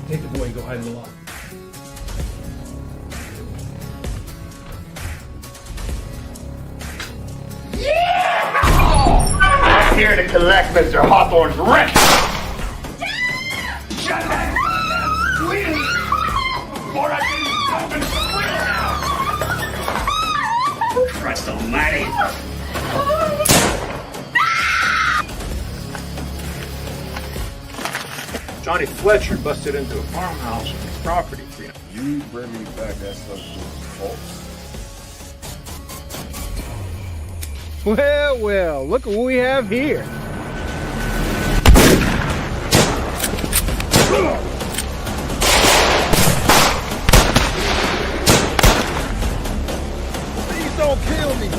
Take the boy and go hide in the loft. I'm here to collect Mr. Hawthorne's rent! Shut that squeal! Before I get you up and squeal now! Christ almighty! Johnny Fletcher busted into a farmhouse and property. You bring me back that stuff to Well, look at what we have here. Please don't kill me.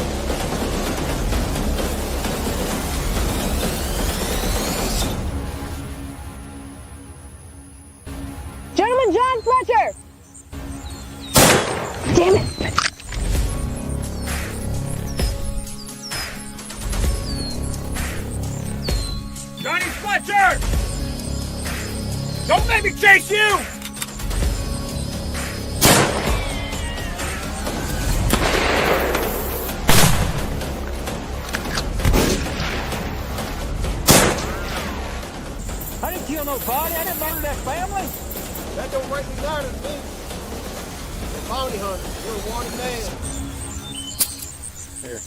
Gentleman John Fletcher! Damn it! Johnny Fletcher! Don't make me chase you! I didn't kill nobody. I didn't murder that family. That don't break me down to me. You're a bounty hunter. You're a wanted man. Here.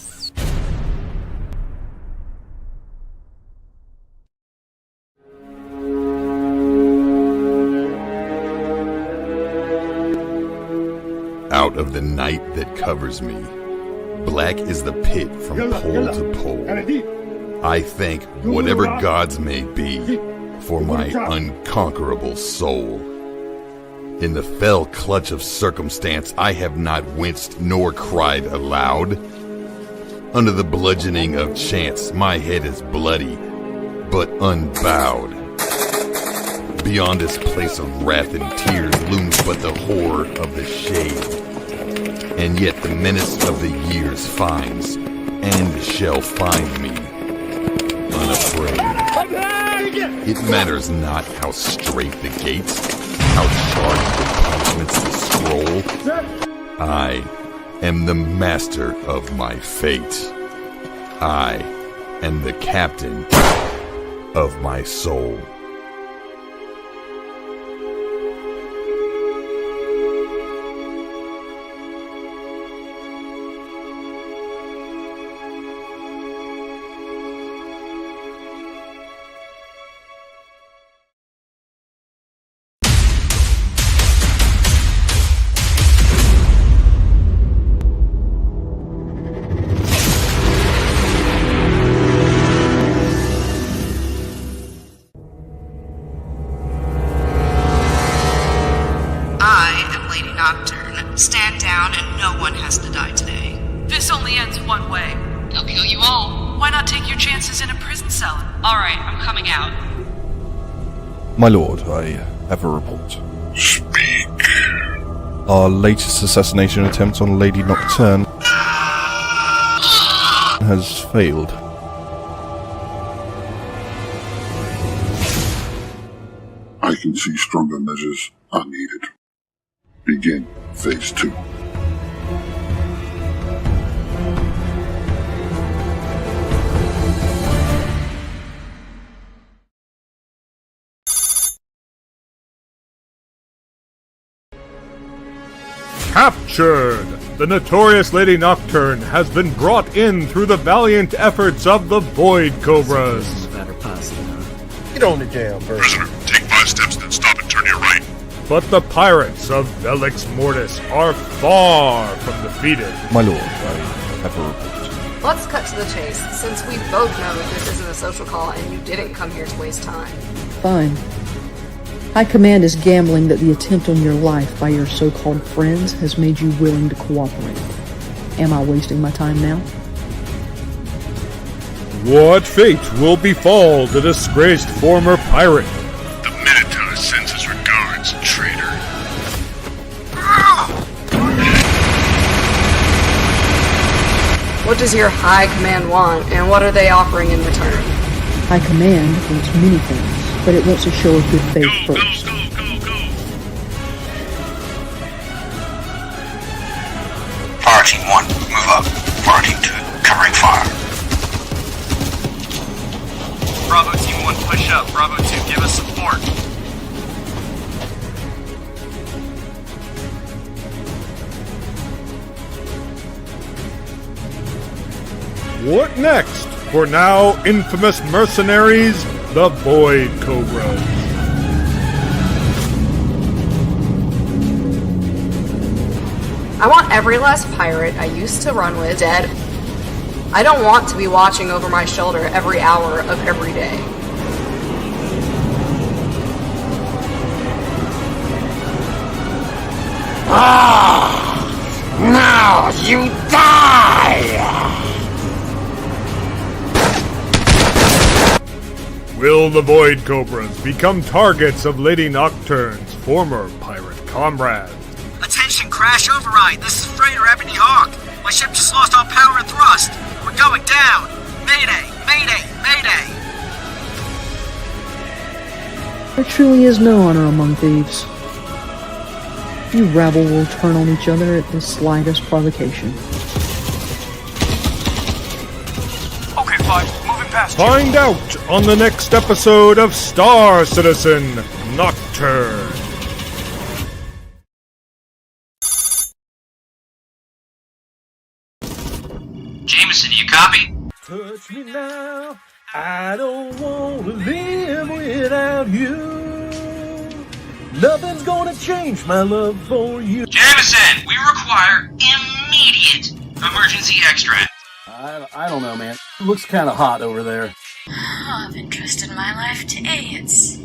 Out of the night that covers me, black is the pit from pole to pole. I thank whatever gods may be for my unconquerable soul. In the fell clutch of circumstance, I have not winced nor cried aloud. Under the bludgeoning of chance, my head is bloody, but unbowed. Beyond this place of wrath and tears looms but the horror of the shade. And yet the menace of the years finds, and shall find me, unafraid. It matters not how straight the gates, how charged the punishments the scroll. I am the master of my fate. I am the captain of my soul. Stand down and no one has to die today. This only ends one way. They'll kill you all. Why not take your chances in a prison cell? Alright, I'm coming out. My lord, I have a report. Speak. Our latest assassination attempt on Lady Nocturne has failed. I can see stronger measures are needed. Begin phase 2. Captured! The notorious Lady Nocturne has been brought in through the valiant efforts of the Void Cobras. Get on the jam, Prisoner, take 5 steps, then stop and turn your right. But the pirates of Velix Mortis are far from defeated. My lord, I have a report. Let's cut to the chase, since we both know that this isn't a social call and you didn't come here to waste time. Fine. High Command is gambling that the attempt on your life by your so-called friends has made you willing to cooperate. Am I wasting my time now? What fate will befall the disgraced former pirate? The Minotaur sends his regards, traitor. What does your High Command want, and what are they offering in return? High Command wants many things, but it wants to show a good faith first. Go. Fire Team 1, move up. Fire Team 2, covering fire. Bravo Team 1, push up. Bravo 2, give us support. What next for now infamous mercenaries, the Void Cobras? I want every last pirate I used to run with dead. I don't want to be watching over my shoulder every hour of every day. Now you die! Will the Void Cobras become targets of Lady Nocturne's former pirate comrades? Attention, crash override. This is Freighter Ebony Hawk. My ship just lost all power and thrust. We're going down. Mayday, mayday, mayday. There truly is no honor among thieves. You rabble will turn on each other at the slightest provocation. Okay, fine. Moving past you. Find out on the next episode of Star Citizen Nocturne. Jameson, you copy? Touch me now, I don't want to live without you. Nothing's gonna change my love for you. Jameson, we require immediate emergency extract. I don't know, man. It looks kind of hot over there. Of interest in my life to AIDS.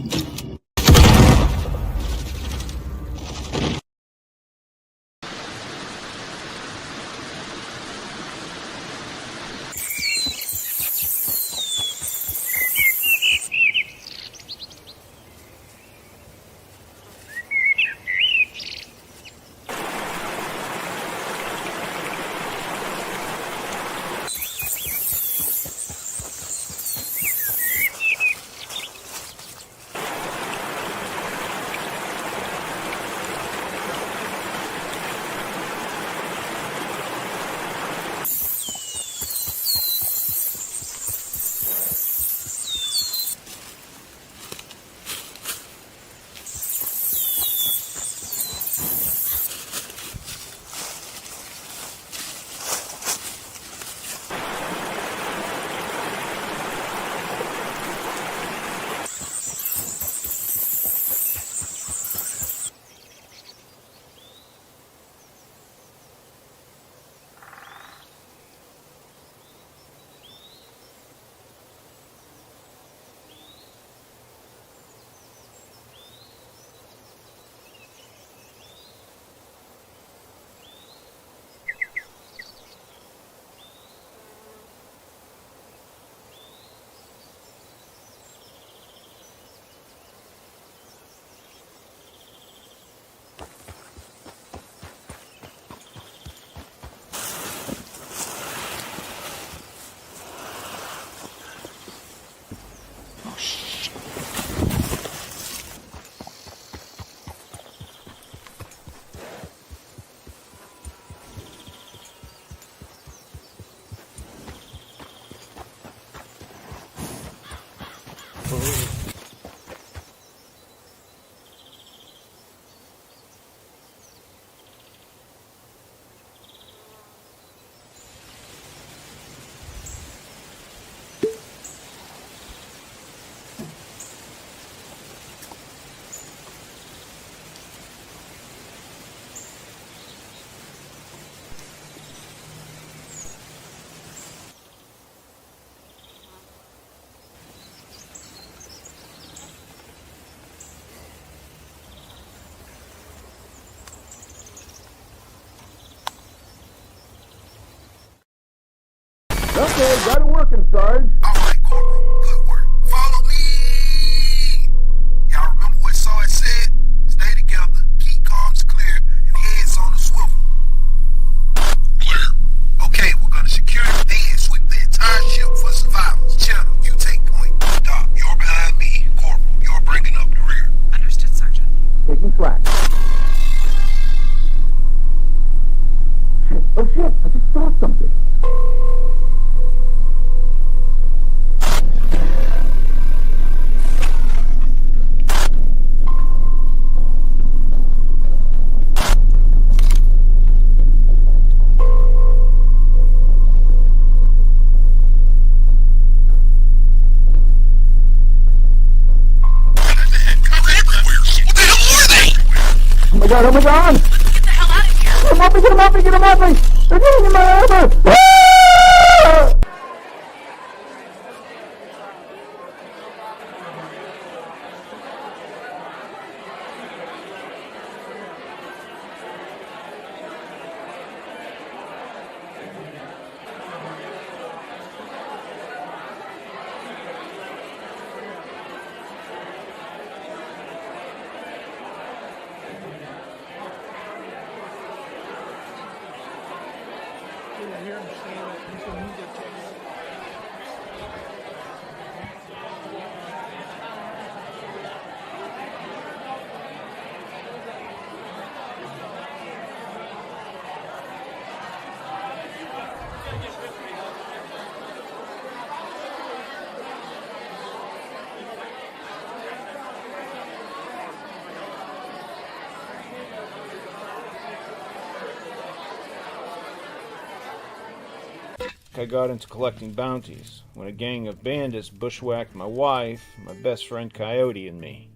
God, oh my God! Get the hell out of here! Get him off me, get him off me, get him off me! They're getting in my armor! Ah! I got into collecting bounties when a gang of bandits bushwhacked my wife, my best friend Coyote, and me.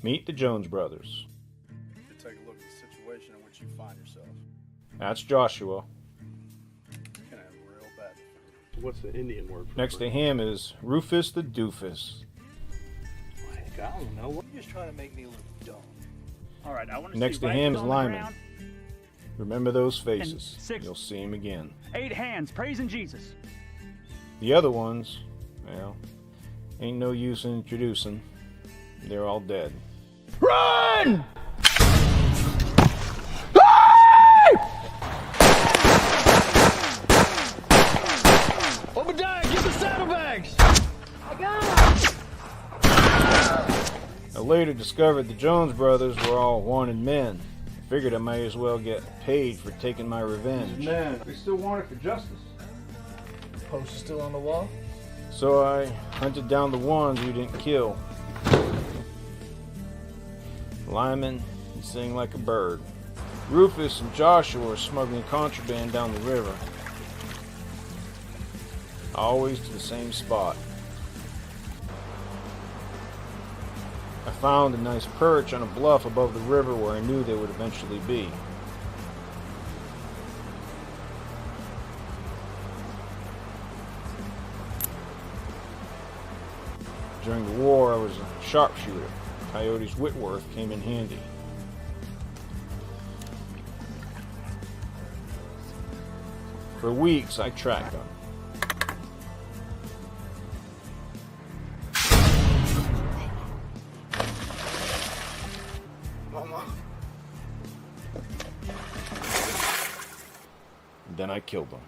Meet the Jones brothers. To take a look at the situation in which you find yourself. That's Joshua. Gonna have real bad. What's the Indian word for Next to him is Rufus the Doofus. Like, I don't know. You're just trying to make me look dumb. All right, I want to Next see to rifles him is on the Lyman. ground. Remember those faces. And 6. You'll see him again. 8 hands praising Jesus. The other ones, well, ain't no use in introducing. They're all dead. Run! Obadiah, get the saddlebags! I got him! I later discovered the Jones brothers were all wanted men. I figured I might as well get paid for taking my revenge. Man, we still wanted for justice. Poster still on the wall? So I hunted down the ones we didn't kill. Lyman, he sang like a bird. Rufus and Joshua were smuggling contraband down the river. Always to the same spot. I found a nice perch on a bluff above the river where I knew they would eventually be. During the war, I was a sharpshooter. Coyote's Whitworth came in handy. For weeks, I tracked them. Then I killed them.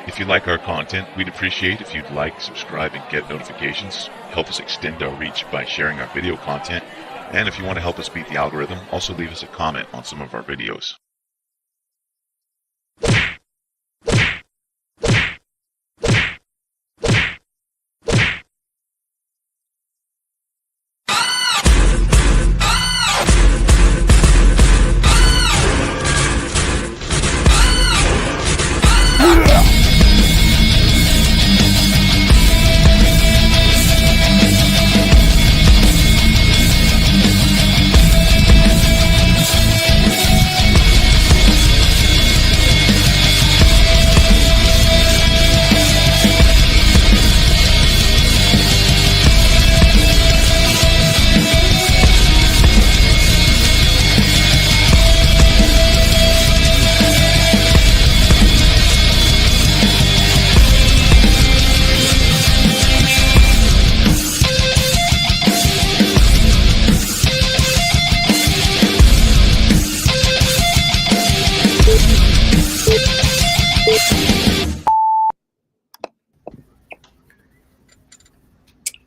If you like our content, we'd appreciate if you'd like, subscribe, and get notifications. Help us extend our reach by sharing our video content. And if you want to help us beat the algorithm, also leave us a comment on some of our videos.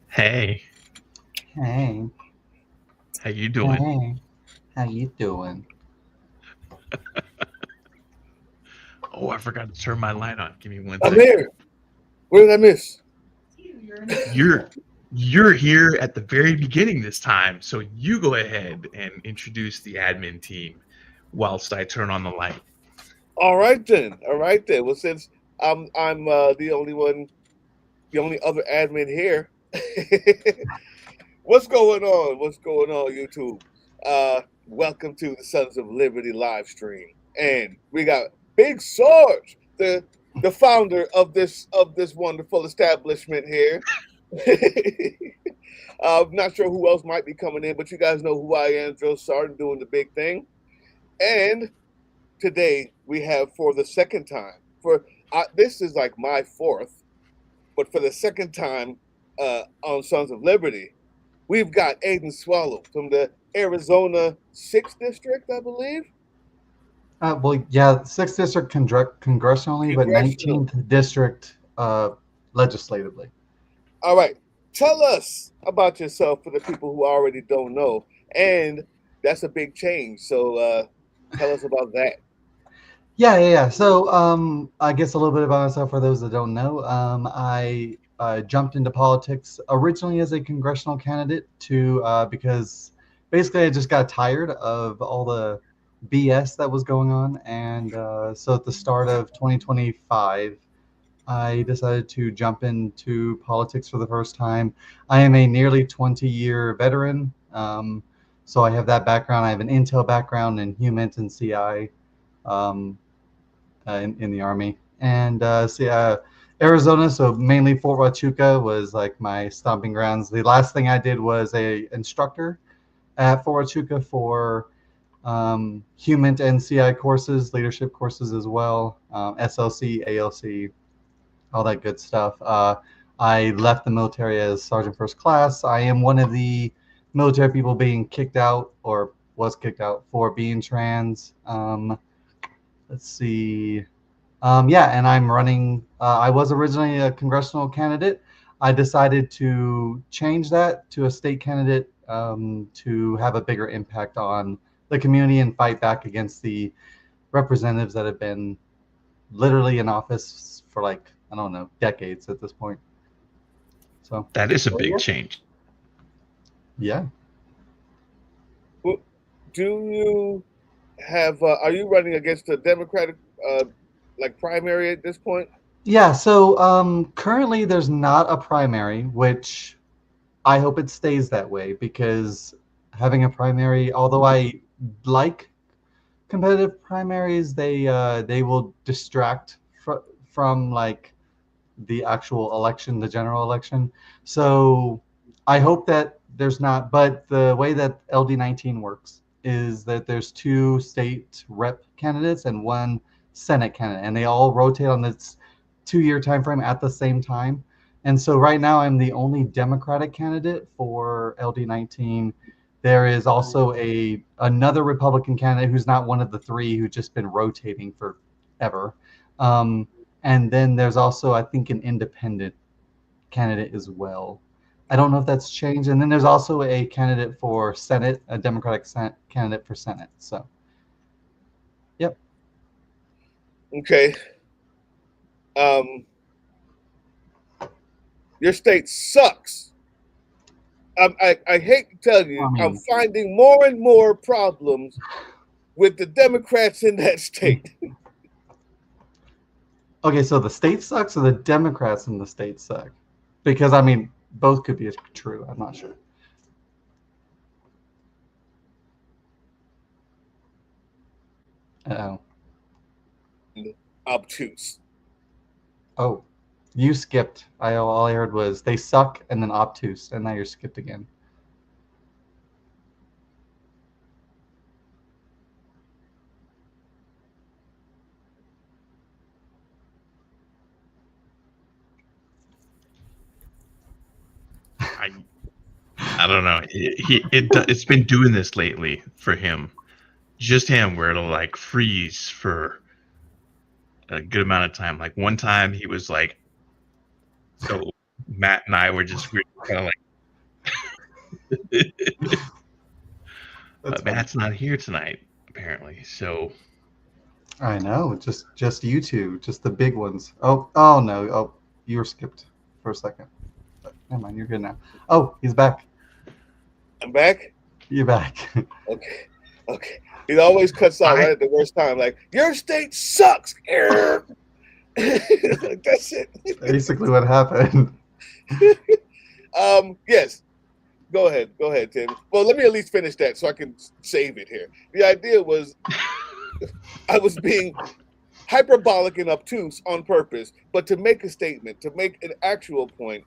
Hey. Hey. How you doing? Hey. How you doing? Oh, I forgot to turn my light on. Give me one I'm second. here. What did I miss? You're here at the very beginning this time, so you go ahead and introduce the admin team whilst I turn on the light. All right then. Well, since I'm the only one, the only other admin here. What's going on? YouTube? Welcome to the Sons of Liberty live stream, and we got Big Sarge, the founder of this wonderful establishment here. I'm not sure who else might be coming in, but you guys know who I am, Joe Sarge, doing the big thing. And today we have, for the second time, this is like my fourth, but for the second time on Sons of Liberty, we've got Aiden Swallow from the Arizona 6th District, I believe. Well, yeah, 6th District congressionally, but 19th District legislatively. All right. Tell us about yourself for the people who already don't know. And that's a big change. So tell us about that. Yeah. So I guess a little bit about myself for those that don't know. I jumped into politics originally as a congressional candidate because basically I just got tired of all the BS that was going on. And so at the start of 2025, I decided to jump into politics for the first time. I am a nearly 20-year veteran. So I have that background. I have an intel background in HUMINT and CI in the Army. And Arizona, so mainly Fort Huachuca was like my stomping grounds. The last thing I did was a instructor at Fort Huachuca for HUMINT and CI courses, leadership courses as well, SLC, ALC, all that good stuff. I left the military as Sergeant First Class. I am one of the military people being kicked out, or was kicked out, for being trans. Let's see. And I'm running. I was originally a congressional candidate. I decided to change that to a state candidate to have a bigger impact on the community and fight back against the representatives that have been literally in office for like, I don't know, decades at this point. So that is a big change. Yeah. Well, do you have? Are you running against a Democratic primary at this point? Yeah. So currently there's not a primary, which I hope it stays that way, because having a primary, although I like competitive primaries, they will distract from like the actual election, the general election. So I hope that there's not, but the way that LD19 works is that there's 2 state rep candidates and 1 Senate candidate, and they all rotate on this 2-year time frame at the same time. And so right now I'm the only Democratic candidate for LD19 There is also another Republican candidate who's not one of the three who's just been rotating forever. And then there's also, I think, an independent candidate as well. I don't know if that's changed. And then there's also a candidate for Senate, a Democratic candidate for Senate. So, yep. Okay. Your state sucks. I hate to tell you, I'm finding more and more problems with the Democrats in that state. Okay, so the state sucks or the Democrats in the state suck? Because, I mean, both could be true. I'm not sure. Uh-oh. Obtuse. Oh, you skipped. All I heard was they suck and then obtuse, and now you're skipped again. I don't know. It's been doing this lately for him. Just him, where it'll like freeze for a good amount of time. Like one time he was like, so Matt and I were just kind of like, but Matt's not here tonight, apparently. So I know, just you two, just the big ones. Oh no, oh, you were skipped for a second. But never mind, you're good now. Oh, he's back. I'm back? You're back. Okay. He always cuts out right at the worst time, like, your state sucks. Like, that's it. Basically what happened. Yes. Go ahead, Tim. Well, let me at least finish that so I can save it here. The idea was I was being hyperbolic and obtuse on purpose, but to make a statement, to make an actual point,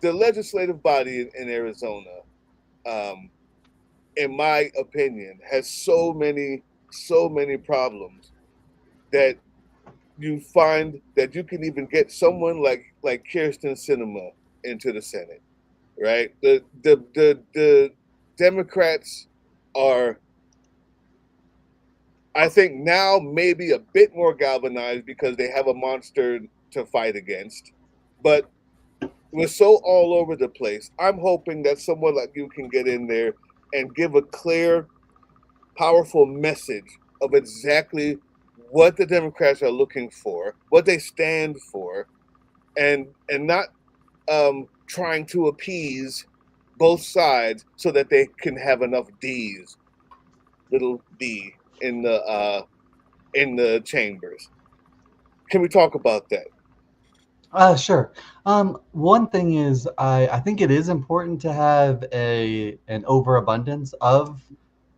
the legislative body in Arizona, in my opinion, has so many problems that you find that you can even get someone like Kirsten Sinema into the Senate, right? The Democrats are, I think, now maybe a bit more galvanized because they have a monster to fight against, but we're so all over the place. I'm hoping that someone like you can get in there and give a clear, powerful message of exactly what the Democrats are looking for, what they stand for, and not trying to appease both sides so that they can have enough D's, little D, in the chambers. Can we talk about that? Sure. One thing is, I think it is important to have an overabundance of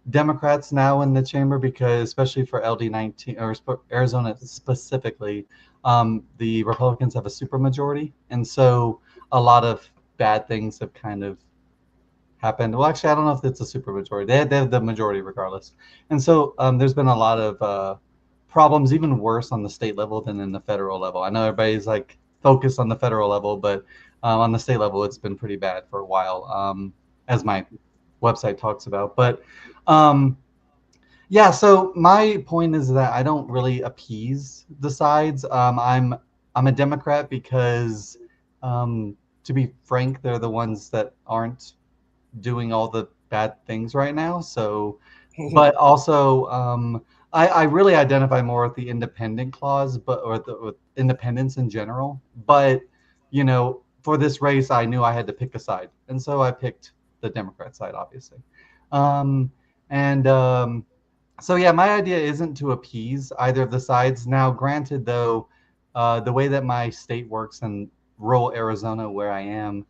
Democrats now in the chamber, because especially for LD19 or Arizona specifically, the Republicans have a supermajority, and so a lot of bad things have kind of happened. Well, actually, I don't know if it's a supermajority. They have the majority regardless, and so there's been a lot of problems, even worse on the state level than in the federal level. I know everybody's like focused on the federal level, but on the state level, it's been pretty bad for a while, as my website talks about. But yeah, so my point is that I don't really appease the sides. I'm a Democrat because, to be frank, they're the ones that aren't doing all the bad things right now. So, but also, I really identify more with the independent clause, with independence in general. But, you know, for this race, I knew I had to pick a side, and so I picked the Democrat side, obviously. So yeah, my idea isn't to appease either of the sides. Now, granted, though, the way that my state works in rural Arizona, where I am,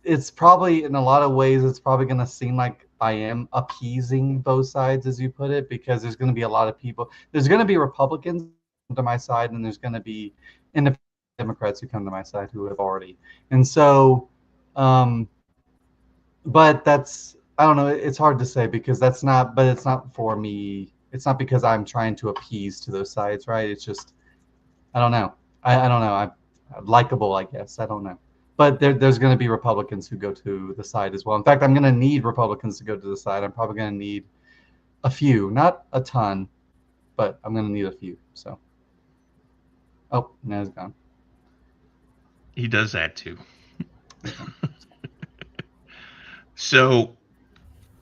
it's probably, in a lot of ways, it's probably going to seem like I am appeasing both sides, as you put it, because there's going to be a lot of people. There's going to be Republicans to my side, and there's going to be independent Democrats who come to my side who have already. And so, but that's, I don't know, it's hard to say because it's not for me. It's not because I'm trying to appease to those sides, right? It's just, I don't know. I don't know. I'm likable, I guess. I don't know. but there's going to be Republicans who go to the side as well. In fact, I'm going to need Republicans to go to the side. I'm probably going to need a few, not a ton, but I'm going to need a few. So, oh, now he's gone. He does that too. So,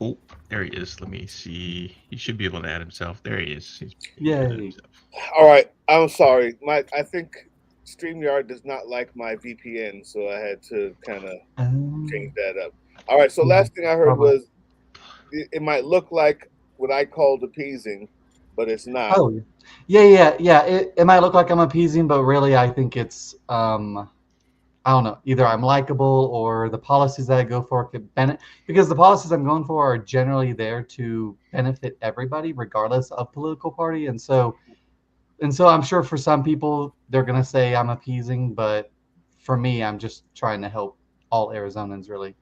oh, there he is. Let me see. He should be able to add himself. There he is. Yay. All right. I'm sorry. I think StreamYard does not like my VPN, so I had to kind of change that up. All right. So last thing I heard was it might look like what I called appeasing, but it's not. Oh, yeah. It might look like I'm appeasing, but really I think it's I don't know. Either I'm likable or the policies that I go for could benefit, because the policies I'm going for are generally there to benefit everybody, regardless of political party. And so I'm sure for some people they're gonna say I'm appeasing, but for me, I'm just trying to help all Arizonans. Really,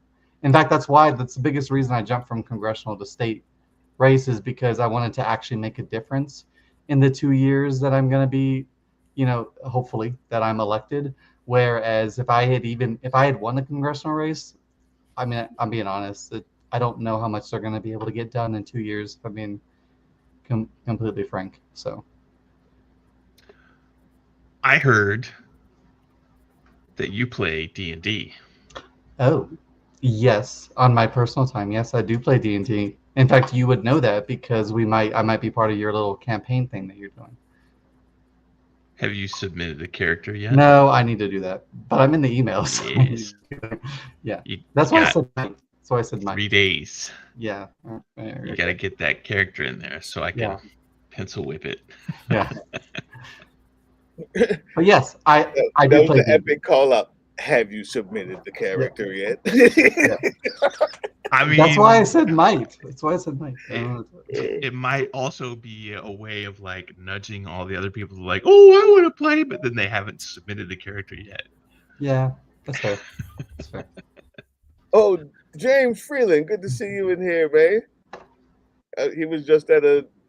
in fact, that's the biggest reason I jumped from congressional to state races, because I wanted to actually make a difference in the 2 years that I'm gonna be, hopefully that I'm elected. Whereas if I had won the congressional race, I mean, I'm being honest, I don't know how much they're going to be able to get done in 2 years, if I'm being completely frank. So I heard that you play D&D. Oh, yes, on my personal time, yes, I do play D&D. In fact, you would know that because I might be part of your little campaign thing that you're doing. Have you submitted the character yet? No, I need to do that, but I'm in the emails. Yes. Yeah, that's why I said Mike. That's why I said Mike. 3 days. Yeah. You got to get that character in there so I can pencil whip it. Yeah. But yes, I do play. That was the epic call up. Have you submitted the character yet? I mean, that's why I said Mike. It might also be a way of like nudging all the other people to like, oh, I want to play, but then they haven't submitted the character yet. Yeah, that's fair. That's fair. Oh, James Freeland, good to see you in here, man. He was just at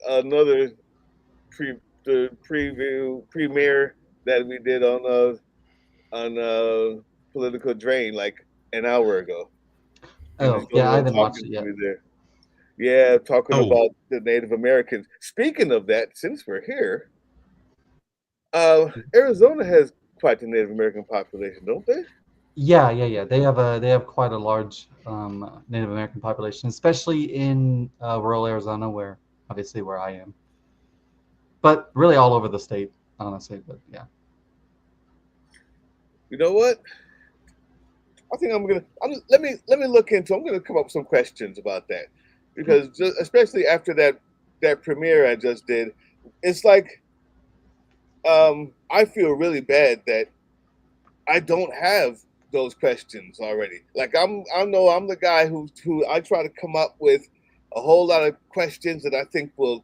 another premiere that we did on Political Drain like an hour ago. Oh, yeah, I haven't watched it yet. Yeah, talking about the Native Americans. Speaking of that, since we're here, Arizona has quite the Native American population, don't they? Yeah. They have quite a large Native American population, especially in rural Arizona, where I am. But really all over the state, honestly. But yeah. You know what? I think let me look into. I'm gonna come up with some questions about that, because especially after that premiere I just did, it's like I feel really bad that I don't have those questions already. Like I know I'm the guy who I try to come up with a whole lot of questions that I think will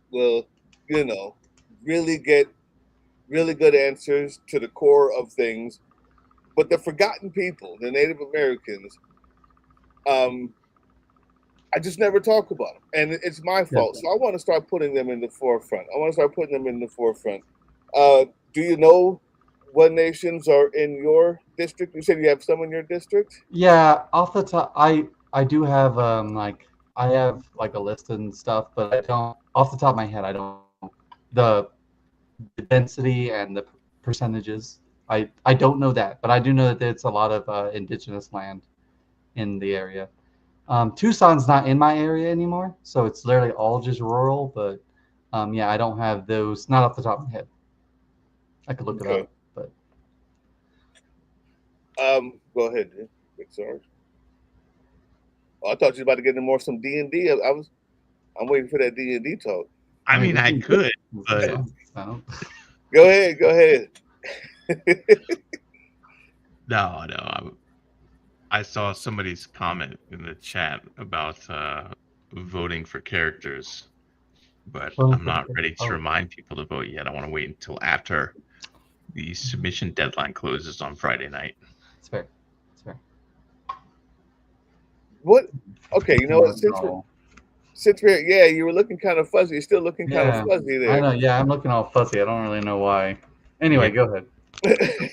really get really good answers to the core of things. But the forgotten people, the Native Americans, I just never talk about them, and it's my fault. So I want to start putting them in the forefront. Do you know what nations are in your district? You said you have some in your district? Yeah, off the top, I do have I have like a list and stuff, but I don't, off the top of my head, I don't the density and the percentages. I don't know that, but I do know that it's a lot of indigenous land in the area. Tucson's not in my area anymore, so it's literally all just rural. But yeah, I don't have those, not off the top of my head. I could look it up, but go ahead, Big Sarge. Oh, I thought you were about to get into more some D&D. I'm waiting for that D&D talk. I mean, I could, but go ahead. No. I saw somebody's comment in the chat about voting for characters, but I'm not ready to remind people to vote yet. I want to wait until after the submission deadline closes on Friday night. It's fair. What? Okay, you know what? Since we're you were looking kind of fuzzy. You're still looking kind of fuzzy there. I know. Yeah, I'm looking all fuzzy. I don't really know why. Anyway, go ahead.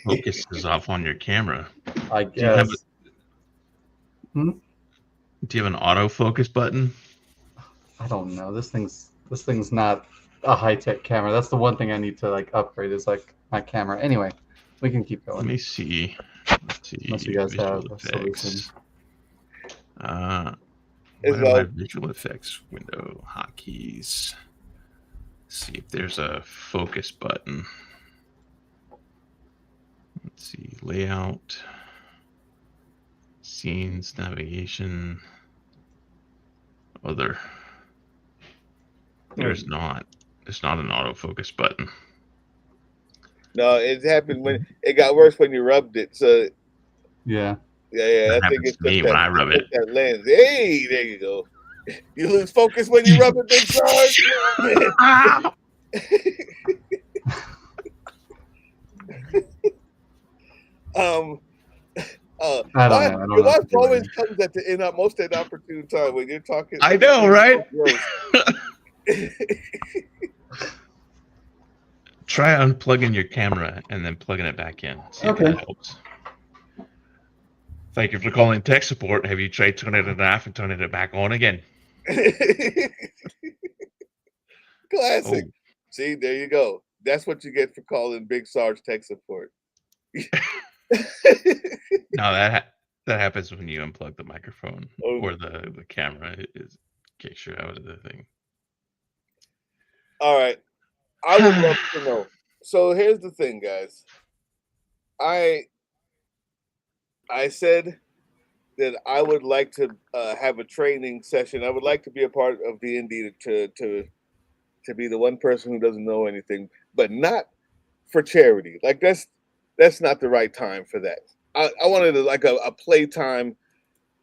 Focus is off on your camera. I Do you have guess. Hmm? Do you have an autofocus button? I don't know. This thing's not a high-tech camera. That's the one thing I need to like upgrade is like my camera. Anyway, we can keep going. Let me see. Unless you guys Visual have a solution. effects. Why It's do I all- have visual effects window hotkeys? See if there's a focus button. Let's see, layout, scenes, navigation, other. There's not. There's not an autofocus button. No, it happened when it got worse when you rubbed it. So Yeah. yeah, That I think happens it's to me just when that, I rub it's it. that lens. Hey, there you go. You lose focus when you rub it, Big Sarge. I don't know. I don't know Your what wife to do always right comes at the most inopportune time when you're talking. I know, right? Try unplugging your camera and then plugging it back in. See if that helps. Thank you for calling tech support. Have you tried turning it off and turning it back on again? Classic. See, there you go. That's what you get for calling Big Sarge tech support. No, that happens when you unplug the microphone Oh. or the camera. Is in case you're out of the thing. All right. I would love to know. So here's the thing, guys. I said that I would like to have a training session. I would like to be a part of D&D to be the one person who doesn't know anything, but not for charity. Like that's not the right time for that. I wanted like a play time.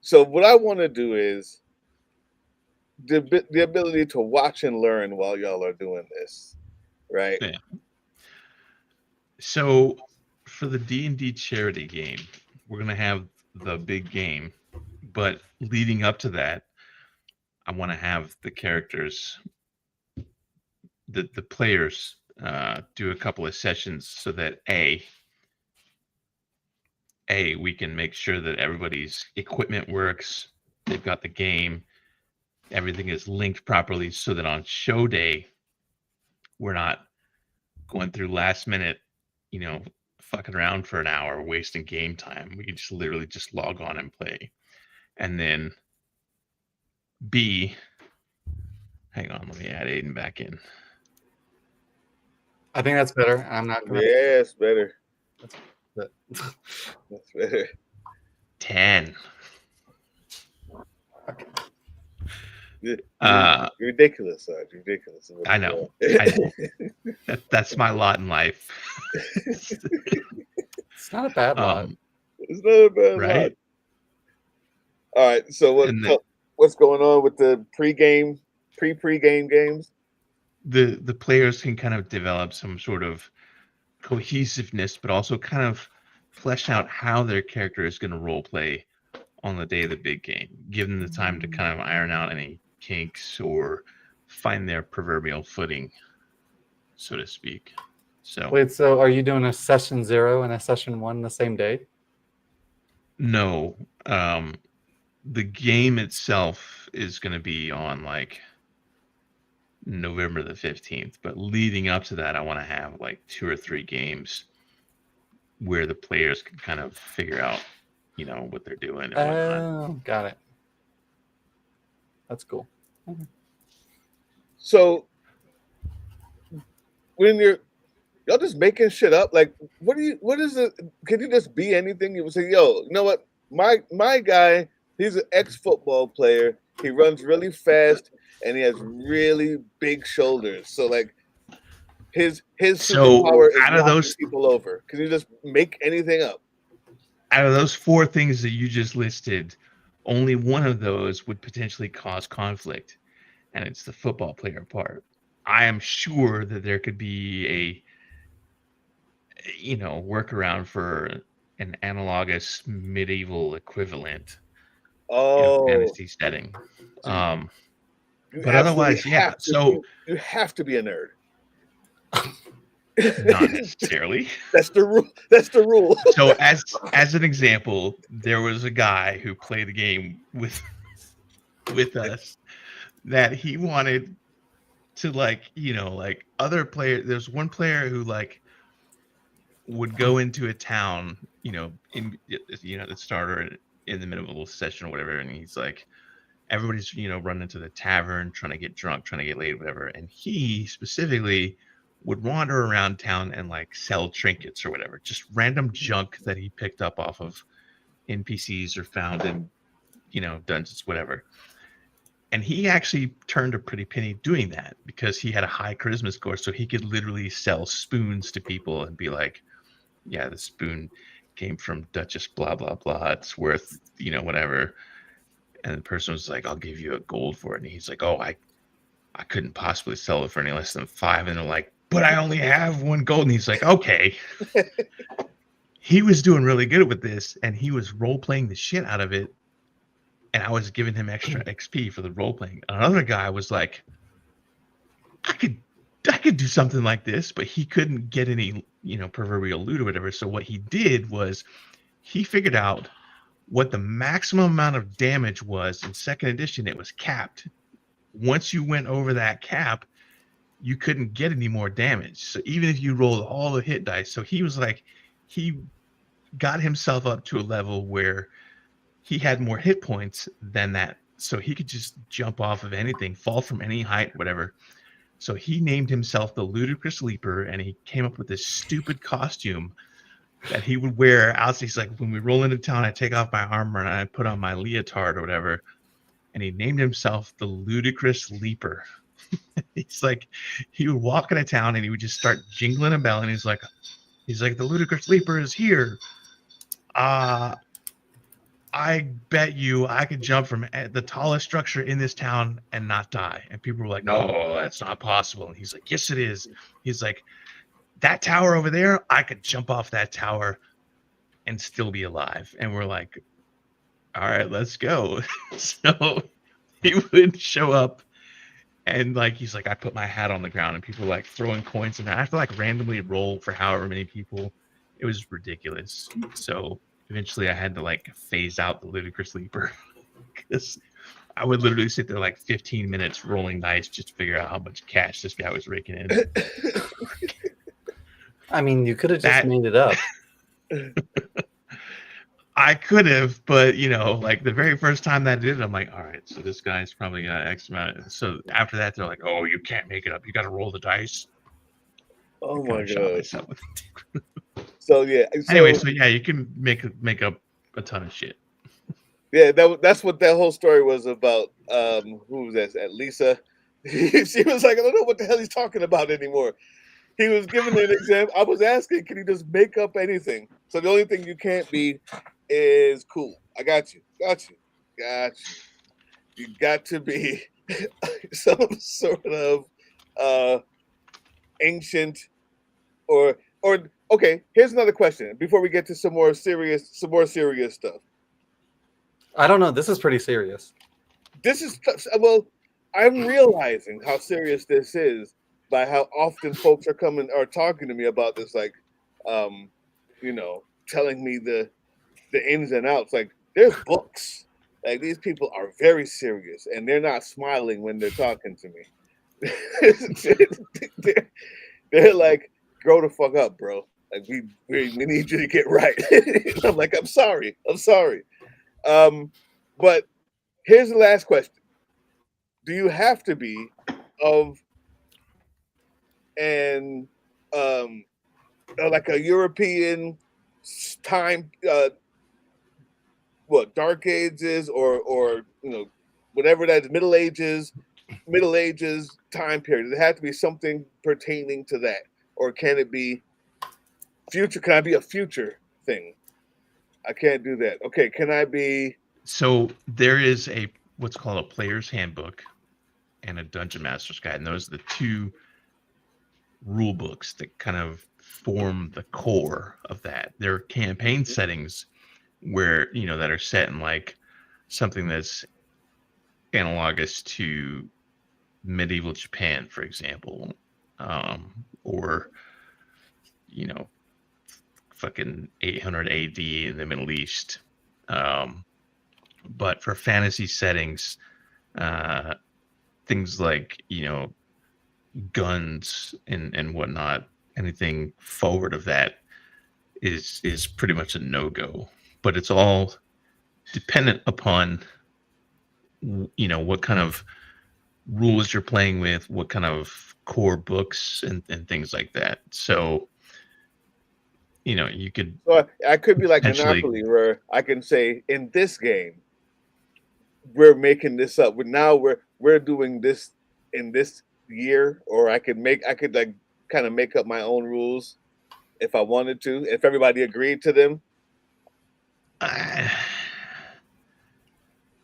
So what I want to do is the ability to watch and learn while y'all are doing this, right? Yeah. So for the D&D charity game, we're gonna have the big game, but leading up to that, I want to have the characters, the players, do a couple of sessions so that we can make sure that everybody's equipment works. They've got the game. Everything is linked properly so that on show day, we're not going through last minute, fucking around for an hour, wasting game time. We can just literally just log on and play. And then B, hang on, let me add Aiden back in. I think that's better. I'm not gonna. Yeah, it's better. That's better. 10. Ridiculous, Sarge. Ridiculous. I know. That's my lot in life. It's not a bad lot. It's not a bad right? lot. All right. So what's going on with the pre-game games? The players can kind of develop some sort of cohesiveness, but also kind of flesh out how their character is going to role play on the day of the big game. Give them the time to kind of iron out any kinks or find their proverbial footing, so to speak. So Wait, so are you doing a session 0 and a session 1 the same day? no, the game itself is going to be on like November the 15th, but leading up to that, I want to have like 2 or 3 games where the players can kind of figure out, what they're doing. And Oh, got it. That's cool. Okay. So when y'all just making shit up, like what is it? Can you just be anything? You would say, yo, you know what? My guy, he's an ex-football player. He runs really fast and he has really big shoulders. So like his superpower is out of knocking those people over. Can you just make anything up? Out of those 4 things that you just listed, only one of those would potentially cause conflict, and it's the football player part. I am sure that there could be a workaround for an analogous medieval equivalent fantasy setting. But otherwise, yeah. So you have to be a nerd. Not necessarily. That's the rule. That's the rule. So as an example, there was a guy who played the game with us that he wanted to like other players. There's one player who like would go into a town, in the starter in the middle of a little session or whatever, and he's like, everybody's running to the tavern, trying to get drunk, trying to get laid, whatever, and he specifically would wander around town and like sell trinkets or whatever, just random junk that he picked up off of NPCs or found in dungeons, whatever. And he actually turned a pretty penny doing that because he had a high charisma score, so he could literally sell spoons to people and be like, yeah, the spoon came from Duchess blah blah blah, it's worth whatever. And the person was like, I'll give you a gold for it. And he's like, oh, I couldn't possibly sell it for any less than 5. And they're like, but I only have 1 gold. And he's like, okay. He was doing really good with this, and he was role-playing the shit out of it. And I was giving him extra XP for the role-playing. Another guy was like, I could do something like this, but he couldn't get any, proverbial loot or whatever. So what he did was he figured out what the maximum amount of damage was in 2nd edition. It was capped. Once you went over that cap, you couldn't get any more damage. So even if you rolled all the hit dice, so he was like, he got himself up to a level where he had more hit points than that. So he could just jump off of anything, fall from any height, whatever. So he named himself the Ludicrous Leaper, and he came up with this stupid costume that he would wear out. He's like, when we roll into town, I take off my armor and I put on my leotard or whatever. And he named himself the Ludicrous Leaper. He's like, he would walk into town and he would just start jingling a bell, and he's like, the Ludicrous Leaper is here. I bet you I could jump from the tallest structure in this town and not die. And people were like, no, that's not possible. And he's like, yes, it is. He's like, that tower over there, I could jump off that tower and still be alive. And we're like, all right, let's go. So he would show up and like, he's like, I put my hat on the ground, and people were like throwing coins, and I have to like randomly roll for however many people. It was ridiculous. So eventually I had to like phase out the Ludicrous Leaper because I would literally sit there like 15 minutes rolling dice just to figure out how much cash this guy was raking in. I mean, you could have just made it up. I could have, but like the very first time that I did it, I'm like, all right, so this guy's probably got X amount. So after that, they're like, oh, you can't make it up. You got to roll the dice. Oh my god. So yeah. Anyway, so yeah, you can make up a ton of shit. Yeah, that's what that whole story was about. Who was that? Lisa. She was like, I don't know what the hell he's talking about anymore. He was giving an example. I was asking, can he just make up anything? So the only thing you can't be is cool. I got you. You got to be some sort of ancient or okay. Here's another question before we get to some more serious stuff. I don't know. This is pretty serious. This is well. I'm realizing how serious this is by how often folks are talking to me about this, like, telling me the ins and outs. Like, there's books. Like, these people are very serious, and they're not smiling when they're talking to me. they're like, grow the fuck up, bro. Like, we need you to get right. I'm like, I'm sorry. But here's the last question. Do you have to be of an like a European time, Dark Ages or whatever that is, Middle Ages time period? Does it have to be something pertaining to that, or can it be future? Can I be a future thing? I can't do that. Okay, can I be? So there is what's called a player's handbook and a dungeon master's guide, and those are the two rule books that kind of form the core of that. There are campaign settings where that are set in like something that's analogous to medieval Japan, for example, or fucking 800 AD in the Middle East. But for fantasy settings, things like, guns and whatnot, anything forward of that is pretty much a no-go. But it's all dependent upon, what kind of rules you're playing with, what kind of core books and things like that. So, you could. So I could be like Monopoly, where I can say, in this game, we're making this up. But now we're doing this in this year, or I could like kind of make up my own rules if I wanted to, if everybody agreed to them.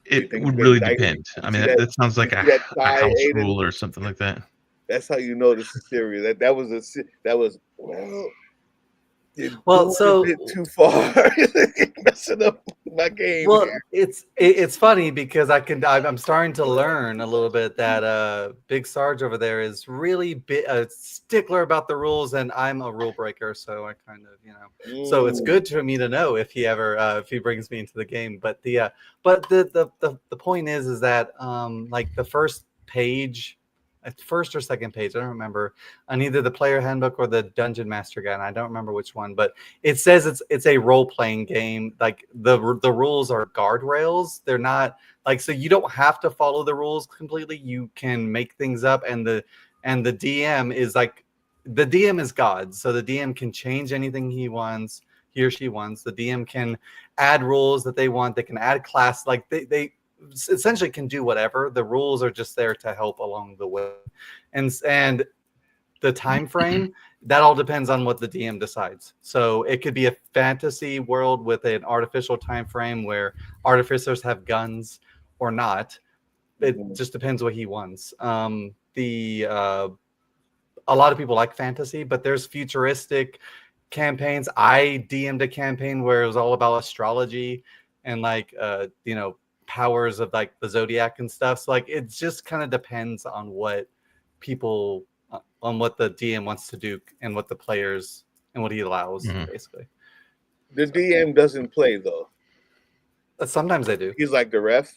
It would really depend. I mean, that sounds like a house Aiden? rule or something like that. That's how you know this is serious. That was so a bit too far. Messing up my game. Well, here. it's funny because I'm starting to learn a little bit that Big Sarge over there is really a stickler about the rules, and I'm a rule breaker, so I kind of So it's good for me to know if he ever if he brings me into the game. But the point is that like the first or second page, I don't remember, on either the player handbook or the dungeon master guide, and I don't remember which one, but it says it's a role-playing game. Like the rules are guardrails. They're not like, so you don't have to follow the rules completely. You can make things up, and the DM is like, the DM is God, so the DM can change anything he or she wants. The DM can add rules that they want. They can add class, like they essentially can do whatever. The rules are just there to help along the way, and the time frame, that all depends on what the DM decides. So it could be a fantasy world with an artificial time frame where artificers have guns or not. It just depends what he wants. A lot of people like fantasy, but there's futuristic campaigns. I DM'd a campaign where it was all about astrology and like powers of like the zodiac and stuff. So like it just kind of depends on what people on what the DM wants to do and what the players and what he allows, basically. The DM doesn't play though. Sometimes they do. He's like the ref.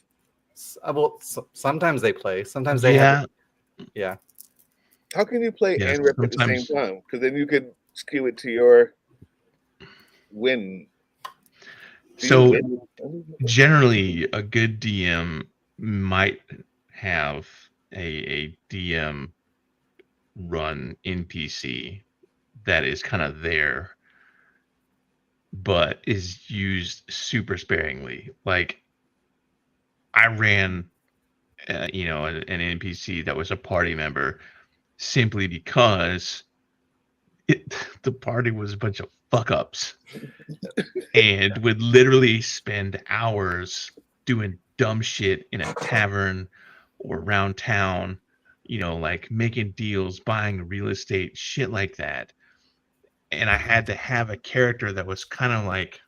Well, sometimes they play. Sometimes they have. Yeah. How can you play and ref at the same time? Because then you could skew it to your win. So generally, a good DM might have a DM run NPC that is kind of there, but is used super sparingly. Like I ran, an NPC that was a party member simply because the party was a bunch of fuck ups and would literally spend hours doing dumb shit in a tavern or around town, like making deals, buying real estate, shit like that. And I had to have a character that was kind of like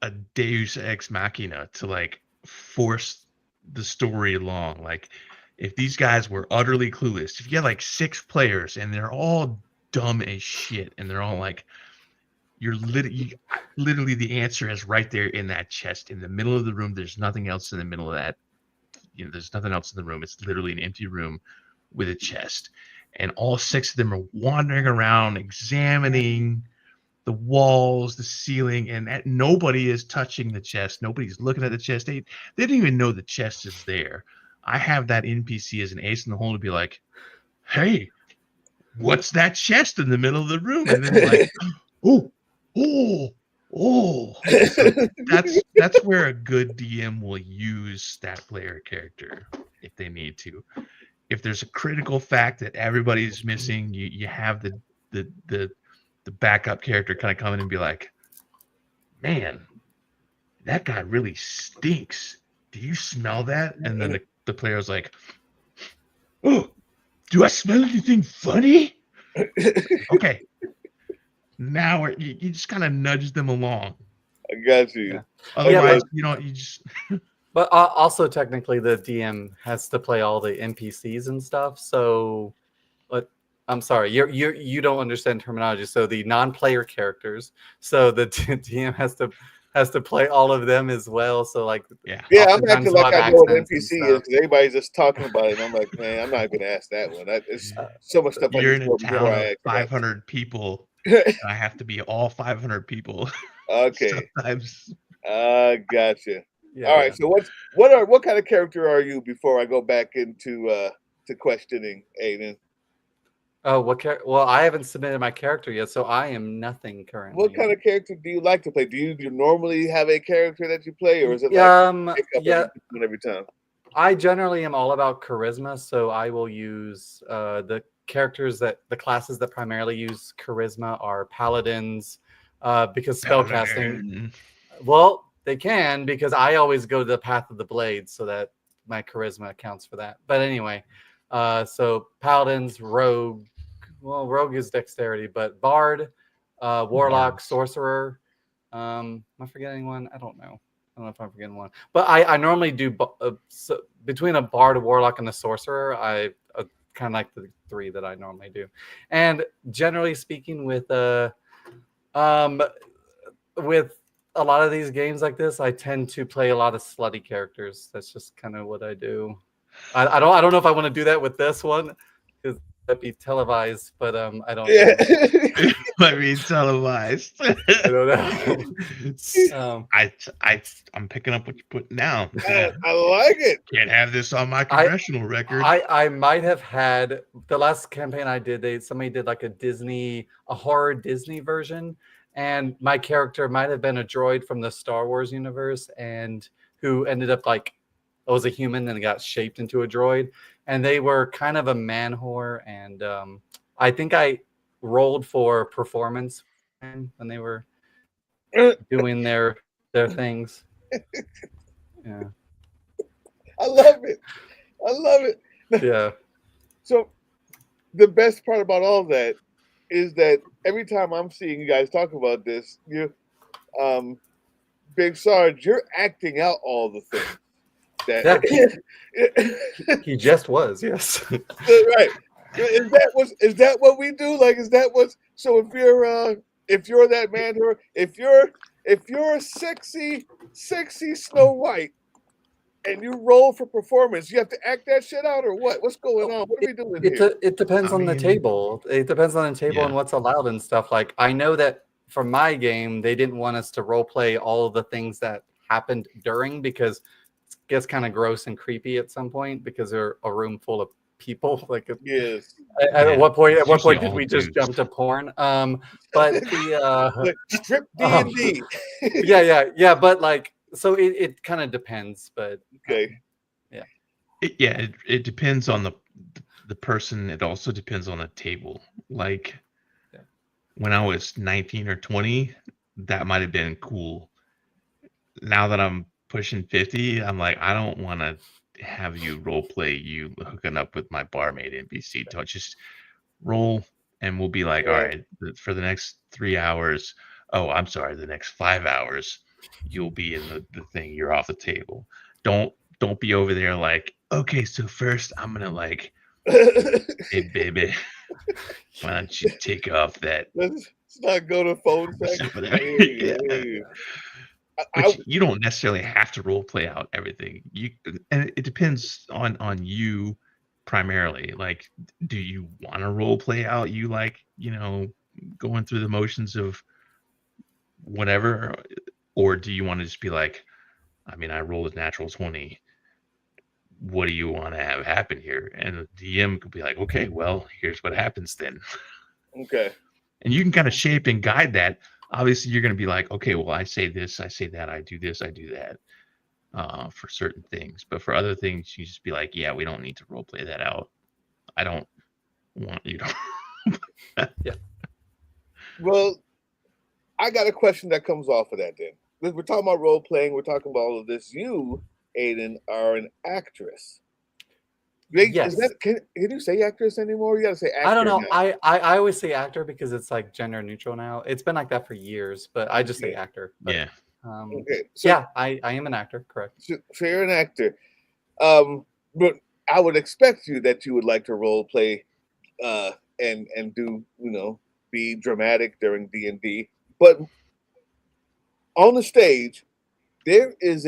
a deus ex machina to like force the story along. Like if these guys were utterly clueless, if you had like 6 players and they're all dumb as shit and they're all like, you're literally the answer is right there in that chest in the middle of the room. There's nothing else in the middle of that. There's nothing else in the room. It's literally an empty room with a chest, and all 6 of them are wandering around examining the walls, the ceiling, and nobody is touching the chest. Nobody's looking at the chest. They don't even know the chest is there. I have that NPC as an ace in the hole to be like, hey, what's that chest in the middle of the room? And then like, oh. So that's where a good DM will use that player character if they need to. If there's a critical fact that everybody's missing, you have the backup character kind of come in and be like, man, that guy really stinks. Do you smell that? And then the player's like, oh, do I smell anything funny? Okay. Now you just kind of nudge them along. I got you. Yeah. Otherwise, you just. But also, technically, the DM has to play all the NPCs and stuff. So, but I'm sorry, you don't understand terminology. So the non-player characters. So the DM has to play all of them as well. So like, yeah, I'm acting like I know what NPC is because everybody's just talking about it. And I'm like, man, I'm not going to ask that one. There's so much stuff I You're need in to a know before town I of ask that. 500 people. I have to be all 500 people. Okay. Sometimes. Gotcha. Yeah, all right. So what kind of character are you before I go back into to questioning, Aiden? Oh, well, I haven't submitted my character yet, so I am nothing currently. What kind of character do you like to play? Do you normally have a character that you play, or is it like pick up every time? I generally am all about charisma, so I will use the classes that primarily use charisma are paladins, because spellcasting. Well, they can, because I always go to the path of the blade, so that my charisma accounts for that. But anyway, so paladins, rogue. Well, rogue is dexterity, but bard, warlock, sorcerer. Am I forgetting one? I don't know. I don't know if I'm forgetting one. But I normally do so between a bard, a warlock, and a sorcerer. I kind of like the three that I normally do. And generally speaking, with a lot of these games like this, I tend to play a lot of slutty characters. That's just kind of what I do. I don't know if I want to do that with this one, because that'd be televised, but I don't know. Might be televised. I don't know. I'm picking up what you're putting down. I like it. Can't have this on my congressional record. I might have had the last campaign I did. Somebody did like a horror Disney version, and my character might have been a droid from the Star Wars universe, and who ended up like was a human and got shaped into a droid, and they were kind of a man whore, and I think I rolled for performance when they were doing their things. Yeah, I love it. Yeah. So the best part about all that is that every time I'm seeing you guys talk about this, Big Sarge, you're acting out all the things. He just was, yes. Right. Is that what we do? Like, is that what's so? If you're that man, or if you're sexy Snow White, and you roll for performance, you have to act that shit out, or what? What's going on? What are we doing here? It depends on the table. It depends on the table and what's allowed and stuff. Like, I know that for my game, they didn't want us to role play all of the things that happened during, because it gets kind of gross and creepy at some point, because they're a room full of people. Like, yes. At what point did we just jump to porn? But the strip D&D. yeah. But like, so it kind of depends. But okay. It depends on the person. It also depends on the table. Like, when I was 19 or 20, that might have been cool. Now that I'm pushing 50, I'm like, I don't want to have you role play you hooking up with my barmaid NPC. Don't just roll, and we'll be like, all right, for the next 3 hours. Oh, I'm sorry, the next 5 hours, you'll be in the thing. You're off the table. Don't be over there like, okay, so first I'm gonna like, hey baby, why don't you take off that? Let's not go to phone sex. But you don't necessarily have to role play out everything. And it depends on you primarily. Like, do you want to role play out you like, going through the motions of whatever, or do you want to just be like, I mean, I rolled a natural 20. What do you want to have happen here? And the DM could be like, okay, well, here's what happens then. Okay. And you can kind of shape and guide that. Obviously, you're going to be like, okay, well, I say this, I say that, I do this, I do that, for certain things. But for other things, you just be like, yeah, we don't need to role play that out. I don't want you to. Yeah. Well, I got a question that comes off of that then. We're talking about role playing. We're talking about all of this. You, Aiden, are an actress. Yes. Can you say actress anymore? You gotta say actor. I don't know. Now. I always say actor because it's like gender neutral now. It's been like that for years, but I just say actor. But, yeah. Okay. So, yeah, I am an actor, correct. So you're an actor. But I would expect that you would like to role play and do be dramatic during D&D, but on the stage there is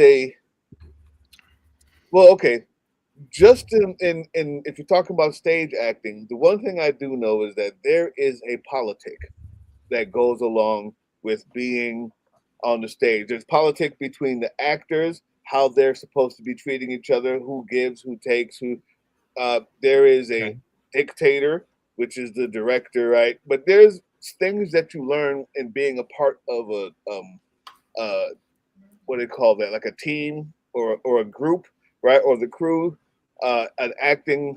okay, just in if you're talking about stage acting, the one thing I do know is that there is a politic that goes along with being on the stage. There's politic between the actors, how they're supposed to be treating each other, who gives, who takes, who. There is a dictator, which is the director, right? But there's things that you learn in being a part of a what do they call that? Like a team or a group, right? Or the crew, an acting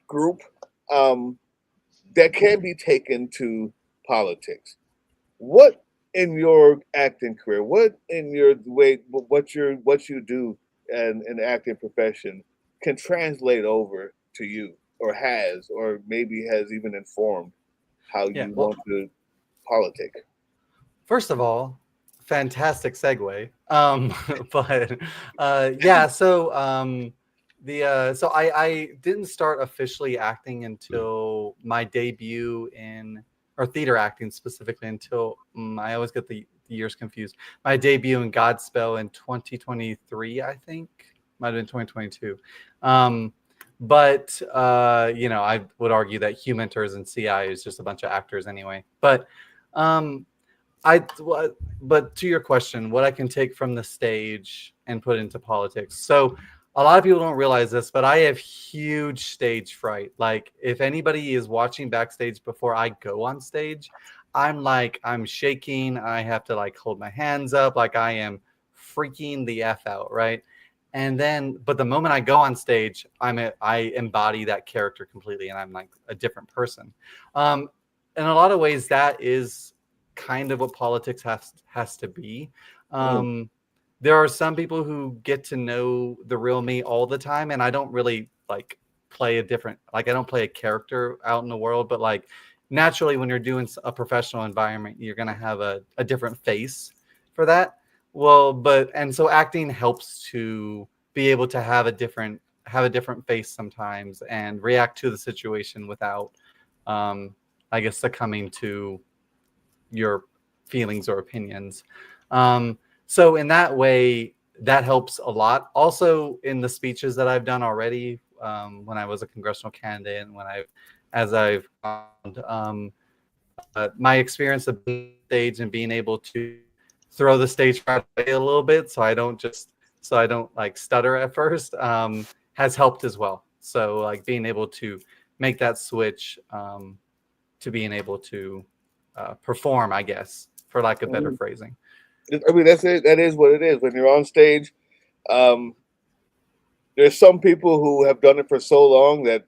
group that can be taken to politics. What in your acting career, what in your way, what you do in an acting profession can translate over to you, or has, or maybe has even informed how you want to politic? First of all, fantastic segue. But yeah, so I didn't start officially acting until my debut in, or theater acting specifically, until I always get the years confused. My debut in Godspell in 2023, I think, might have been 2022. But I would argue that Hugh Mentors and CI is just a bunch of actors anyway. But but to your question, what I can take from the stage and put into politics. So a lot of people don't realize this, but I have huge stage fright. Like, if anybody is watching backstage before I go on stage, I'm shaking. I have to like hold my hands up. Like, I am freaking the F out. Right. And then, but the moment I go on stage, I embody that character completely, and I'm like a different person. In a lot of ways, that is kind of what politics has to be. There are some people who get to know the real me all the time, and I don't really like play I don't play a character out in the world, but like naturally when you're doing a professional environment, you're going to have a different face for that. And so acting helps to be able to have a different face sometimes and react to the situation without I guess succumbing to your feelings or opinions. So in that way, that helps a lot. Also, in the speeches that I've done already, when I was a congressional candidate, and as I've found, my experience of being on stage and being able to throw the stage fright away a little bit, so I don't like stutter at first, has helped as well. So like being able to make that switch to being able to perform, I guess, for lack of better phrasing. I mean, that's it. That is what it is. When you're on stage, there's some people who have done it for so long that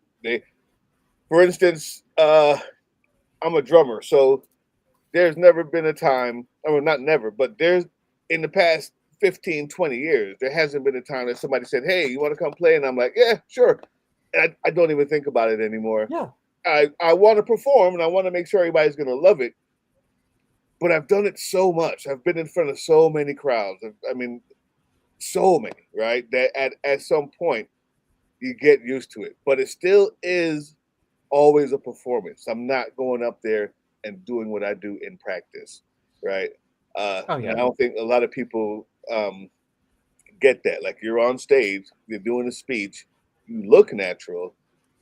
for instance, I'm a drummer, so there's never been a time, I mean, not never, but there's in the past 15, 20 years, there hasn't been a time that somebody said, hey, you want to come play? And I'm like, yeah, sure. And I don't even think about it anymore. Yeah. I want to perform and I want to make sure everybody's going to love it. But I've done it so much. I've been in front of so many crowds. I mean, so many, right? That at some point you get used to it. But it still is always a performance. I'm not going up there and doing what I do in practice, right? And I don't think a lot of people get that. Like, you're on stage, you're doing a speech, you look natural,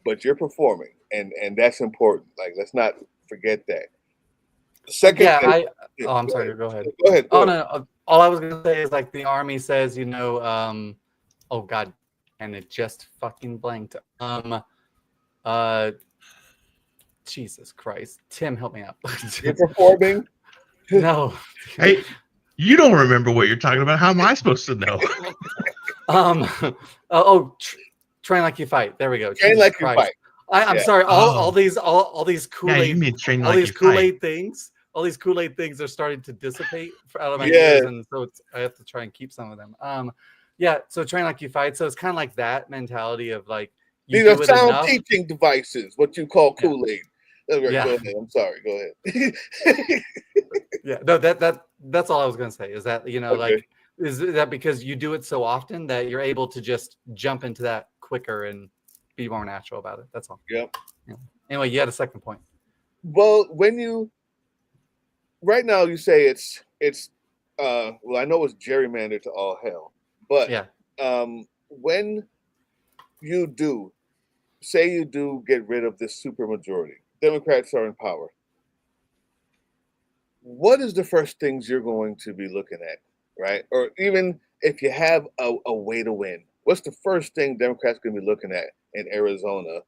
but you're performing, and that's important. Like, let's not forget that. Second, I'm sorry. Go ahead. Go ahead. No. All I was gonna say is like the Army says, oh God, and it just fucking blanked. Jesus Christ, Tim, help me out. You're performing? No. Hey, you don't remember what you're talking about. How am I supposed to know? Train like you fight. There we go. Train like you fight. I'm sorry. All these Kool-Aid, you mean train all like these you Kool-Aid fight. things. All these Kool-Aid things are starting to dissipate out of my ears, and so I have to try and keep some of them. So train like you fight. So it's kind of like that mentality of like these are sound teaching devices, what you call Kool-Aid. Go ahead. I'm sorry. Go ahead. No, that's all I was gonna say. Is that like, is that because you do it so often that you're able to just jump into that quicker and be more natural about it? That's all. Yep. Yeah. Anyway, you had a second point. Well, right now you say it's well, I know it's gerrymandered to all hell, but yeah, when you do say you do get rid of this supermajority, Democrats are in power. What is the first things you're going to be looking at, right? Or even if you have a way to win, what's the first thing Democrats going to be looking at in Arizona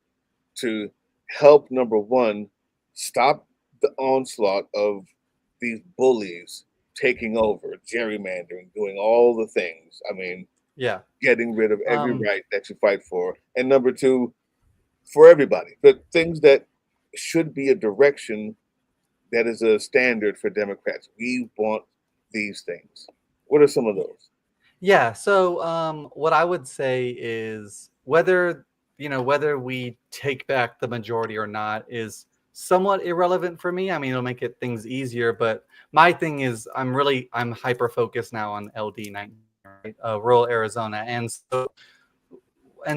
to help, number one, stop the onslaught of these bullies taking over, gerrymandering, doing all the things. I mean, yeah. getting rid of every right that you fight for. And number two, for everybody, the things that should be a direction that is a standard for Democrats. We want these things. What are some of those? Yeah. So what I would say is whether we take back the majority or not is somewhat irrelevant for me. I mean, it'll make things easier, but my thing is I'm hyper focused now on LD19, right? Rural Arizona, and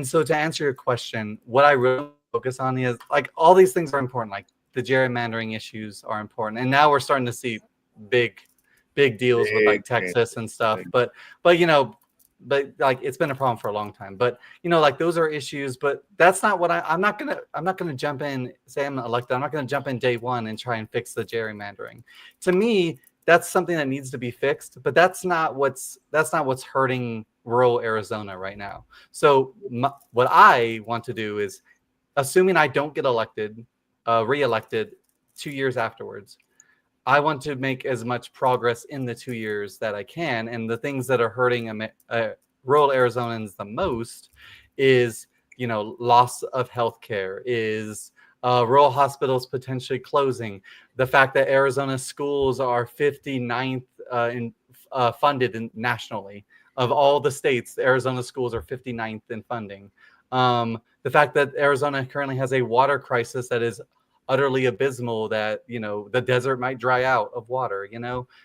so to answer your question, what I really focus on is like all these things are important. Like the gerrymandering issues are important, and now we're starting to see big deals with like Texas and stuff. But but like it's been a problem for a long time. But like those are issues. But that's not what I'm not gonna jump in. Say I'm elected. I'm not gonna jump in day one and try and fix the gerrymandering. To me, that's something that needs to be fixed. But that's not what's hurting rural Arizona right now. So what I want to do is, assuming I don't get elected, reelected 2 years afterwards, I want to make as much progress in the 2 years that I can. And the things that are hurting rural Arizonans the most is, loss of healthcare, is rural hospitals potentially closing, the fact that Arizona schools are 59th funded nationally. Of all the states, the Arizona schools are 59th in funding. The fact that Arizona currently has a water crisis that is utterly abysmal, that the desert might dry out of water,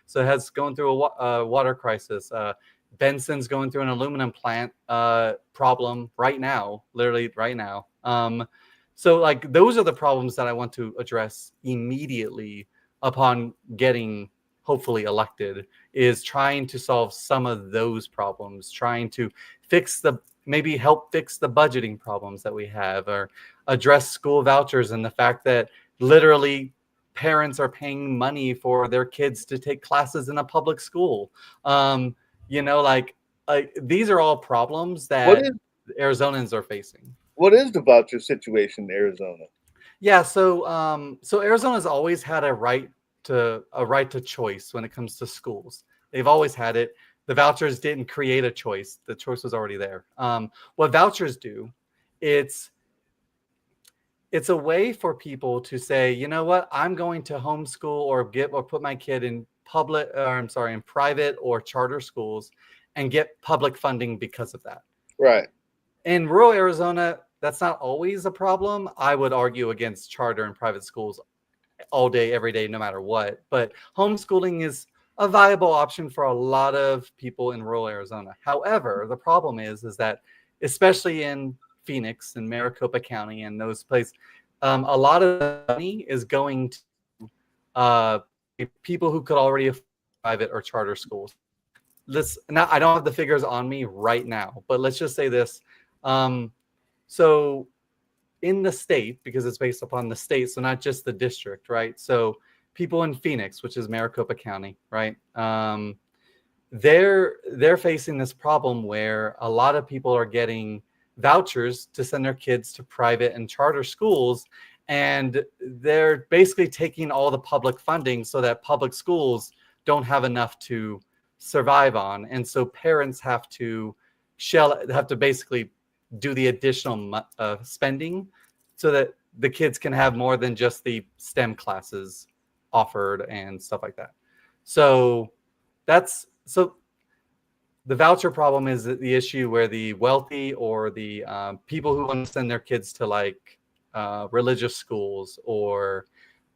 so it has going through a water crisis. Benson's going through an aluminum plant problem right now, literally right now. So like those are the problems that I want to address immediately upon getting hopefully elected, is trying to solve some of those problems, trying to maybe help fix the budgeting problems that we have, or address school vouchers and the fact that literally parents are paying money for their kids to take classes in a public school. These are all problems that Arizonans are facing. What is the voucher situation in Arizona? Yeah, so Arizona's always had a right to choice when it comes to schools. They've always had it. The vouchers didn't create a choice. The choice was already there. What vouchers do, it's a way for people to say, you know what, I'm going to homeschool or put my kid in in private or charter schools and get public funding because of that. Right. In rural Arizona, that's not always a problem. I would argue against charter and private schools all day, every day, no matter what. But homeschooling is a viable option for a lot of people in rural Arizona. However, the problem is that, especially in Phoenix and Maricopa County and those places, a lot of the money is going to people who could already afford private or charter schools. Now, I don't have the figures on me right now, but let's just say this. So in the state, because it's based upon the state, so not just the district, right? So people in Phoenix, which is Maricopa County, right? They're facing this problem where a lot of people are getting vouchers to send their kids to private and charter schools, and they're basically taking all the public funding so that public schools don't have enough to survive on, and so parents have to basically do the additional spending so that the kids can have more than just the STEM classes offered and stuff like that. So the voucher problem is the issue where the wealthy or the people who want to send their kids to like religious schools or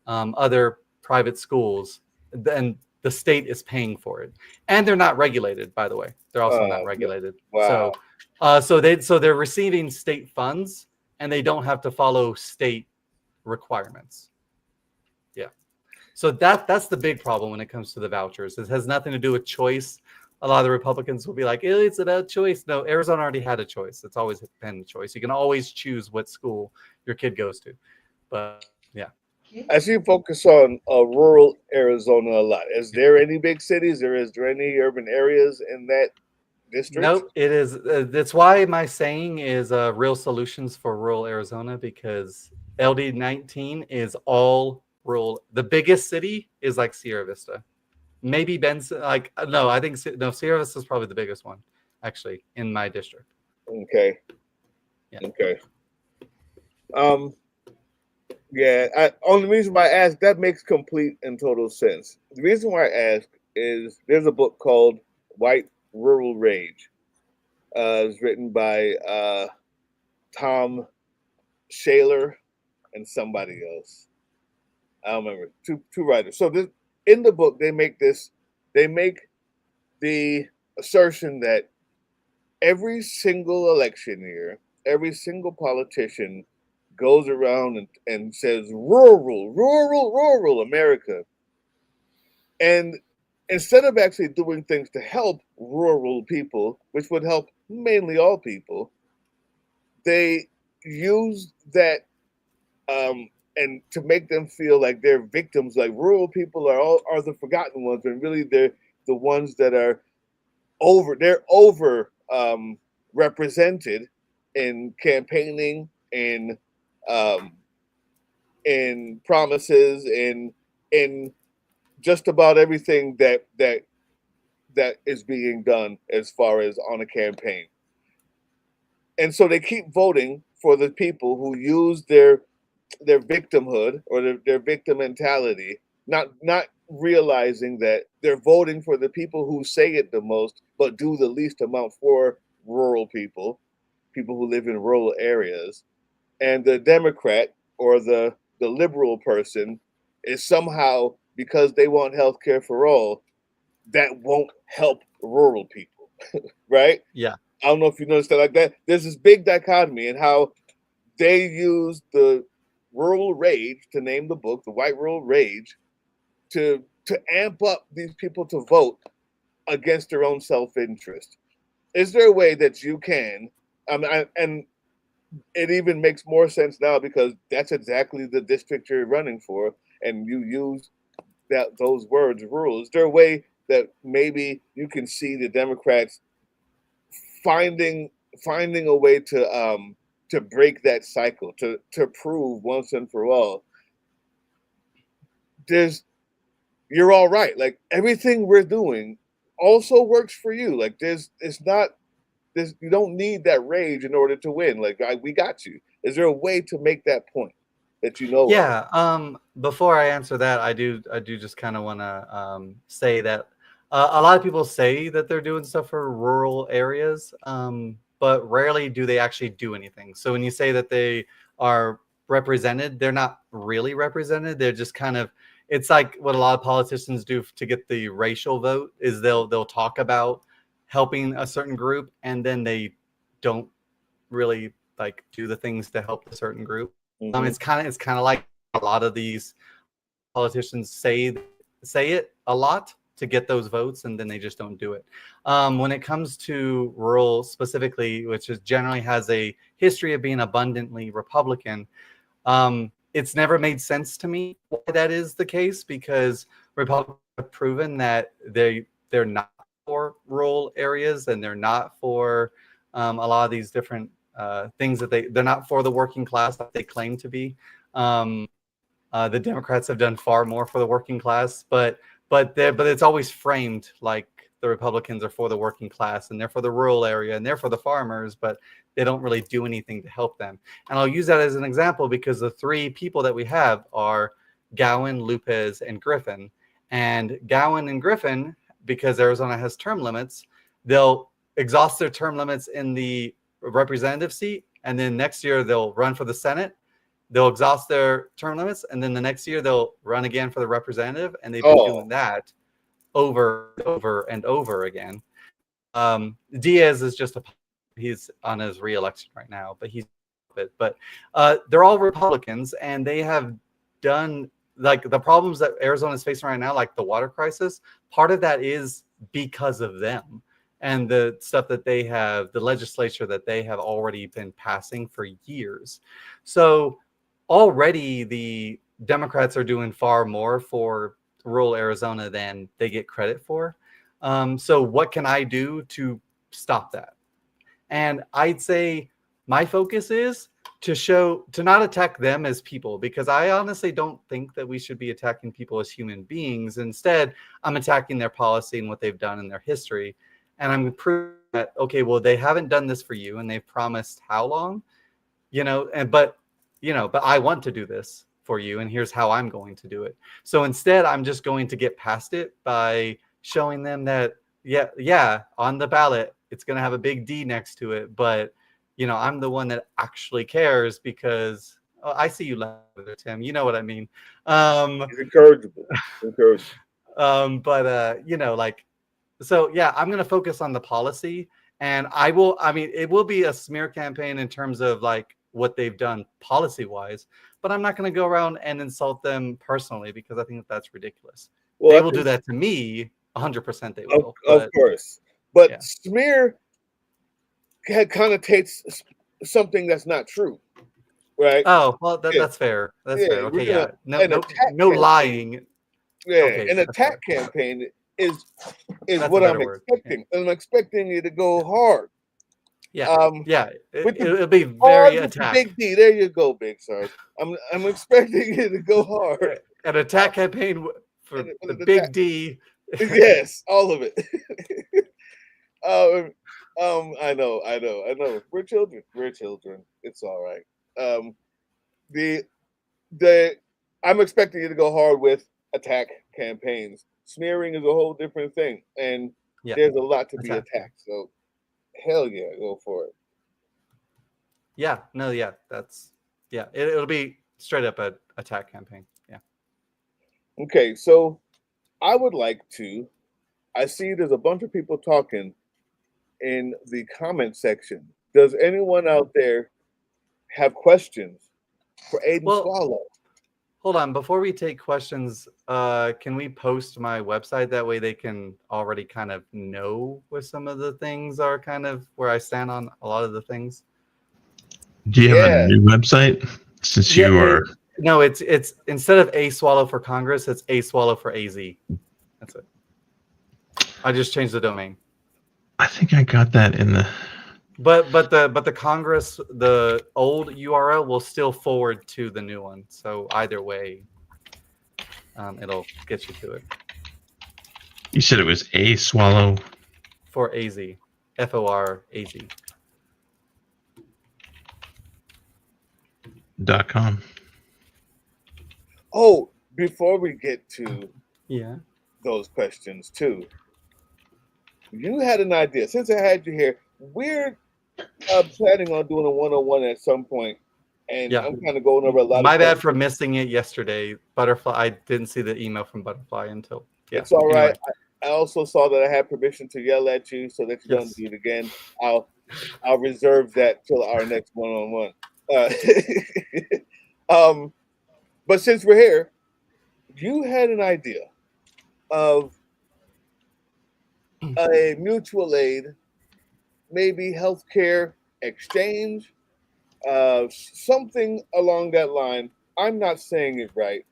other private schools, then the state is paying for it, and they're not regulated. By the way, they're also not regulated. Wow. So they're receiving state funds, and they don't have to follow state requirements. Yeah. So that's the big problem when it comes to the vouchers. It has nothing to do with choice. A lot of the Republicans will be like, oh, it's about choice. No, Arizona already had a choice. It's always been a choice. You can always choose what school your kid goes to. But yeah. I see you focus on rural Arizona a lot. Is there any big cities or is there any urban areas in that district? Nope, it is. That's why my saying is real solutions for rural Arizona, because LD19 is all rural. The biggest city is like Sierra Vista. Maybe Benson. Like no, I think no. Sierra Vista is probably the biggest one, actually, in my district. Okay. Yeah. Okay. Yeah. Only reason why I ask, that makes complete and total sense. The reason why I ask is there's a book called White Rural Rage. It's written by Tom Shaler and somebody else. I don't remember. Two writers. So in the book they make the assertion that every single election year, every single politician goes around and says rural America. And instead of actually doing things to help rural people, which would help mainly all people, they use that and to make them feel like they're victims, like rural people are the forgotten ones, and really they're the ones that are over represented in campaigning, um, in promises, in just about everything that is being done as far as on a campaign. And so they keep voting for the people who use their victimhood or their victim mentality, not realizing that they're voting for the people who say it the most but do the least amount for rural people who live in rural areas. And the Democrat or the liberal person is somehow, because they want health care for all, that won't help rural people. Right? Yeah. I don't know if you noticed that like that. There's this big dichotomy in how they use the rural rage, to name the book, the White Rural Rage, to amp up these people to vote against their own self-interest. Is there a way that you can, and it even makes more sense now because that's exactly the district you're running for, and you use those words, rural. Is there a way that maybe you can see the Democrats finding a way to break that cycle, to prove once and for all you're all right, like everything we're doing also works for you, like you don't need that rage in order to win, like we got you. Is there a way to make that point that you know of? Yeah. Before I answer that, I do just kind of want to say that a lot of people say that they're doing stuff for rural areas, but rarely do they actually do anything. So when you say that they are represented, they're not really represented. They're just kind of, it's like what a lot of politicians do to get the racial vote is they'll talk about helping a certain group and then they don't really like do the things to help a certain group. Mm-hmm. It's kind of like a lot of these politicians say it a lot to get those votes, and then they just don't do it. When it comes to rural specifically, which generally has a history of being abundantly Republican, it's never made sense to me why that is the case, because Republicans have proven that they're not for rural areas and they're not for a lot of these different things that they're not for the working class that they claim to be. The Democrats have done far more for the working class, but it's always framed like the Republicans are for the working class and they're for the rural area and they're for the farmers, but they don't really do anything to help them. And I'll use that as an example because the three people that we have are Gowan, Lopez, and Griffin. And Gowan and Griffin, because Arizona has term limits, they'll exhaust their term limits in the representative seat, and then next year they'll run for the Senate. They'll exhaust their term limits, and then the next year they'll run again for the representative, and they've been doing that over and over again. Diaz is just he's on his re-election right now, but he's it. But they're all Republicans, and they have done like the problems that Arizona is facing right now, like the water crisis. Part of that is because of them and the stuff that they have, the legislature that they have already been passing for years. So already the Democrats are doing far more for rural Arizona than they get credit for. So what can I do to stop that? And I'd say my focus is to not attack them as people, because I honestly don't think that we should be attacking people as human beings. Instead, I'm attacking their policy and what they've done in their history. And I'm proving that, okay, well, they haven't done this for you and they've promised how long, but I want to do this for you. And here's how I'm going to do it. So instead, I'm just going to get past it by showing them that, yeah, on the ballot, it's going to have a big D next to it. But, I'm the one that actually cares because I see you laughing there, Tim. You know what I mean? It's encourageable. So yeah, I'm going to focus on the policy, and it will be a smear campaign in terms of like what they've done policy wise, but I'm not going to go around and insult them personally because I think that's ridiculous. Well, they will do that to me. 100% they will. Of course. But smear connotates something that's not true, right? Oh, well, that's fair. That's fair. Okay, no lying. Yeah, okay, an attack campaign is what I'm expecting. Yeah. I'm expecting you to go hard. Yeah, it'll be very attack. Big D, there you go, Big Sarge. I'm expecting you to go hard. An attack campaign for the Big D. Yes, all of it. I know. We're children. It's all right. I'm expecting you to go hard with attack campaigns. Smearing is a whole different thing, and there's a lot to be attacked. So, hell yeah, go for it. Yeah, no, yeah, it'll be straight up an attack campaign. Yeah. Okay, so I would like to. I see there's a bunch of people talking in the comment section. Does anyone out there have questions for Aiden Swallow? Hold on, before we take questions, can we post my website? That way they can already kind of know where some of the things are, kind of where I stand on a lot of the things. Do you have a new website? Since you are... No, it's instead of A Swallow for Congress, it's A Swallow for AZ. That's it. I just changed the domain. I think I got that in the... But the Congress, the old URL will still forward to the new one. So either way, it'll get you to it. You said it was A Swallow for AZ, FORAZ. .com. Oh, before we get to those questions too, you had an idea. Since I had you here, we're planning on doing a 101 at some point, and I'm kind of going over a lot. My bad for missing it yesterday, Butterfly. I didn't see the email from Butterfly until. It's all right. I also saw that I had permission to yell at you, so that you don't do it again. I'll reserve that till our next 101. But since we're here, you had an idea of a mutual aid, maybe healthcare exchange, something along that line. I'm not saying it right.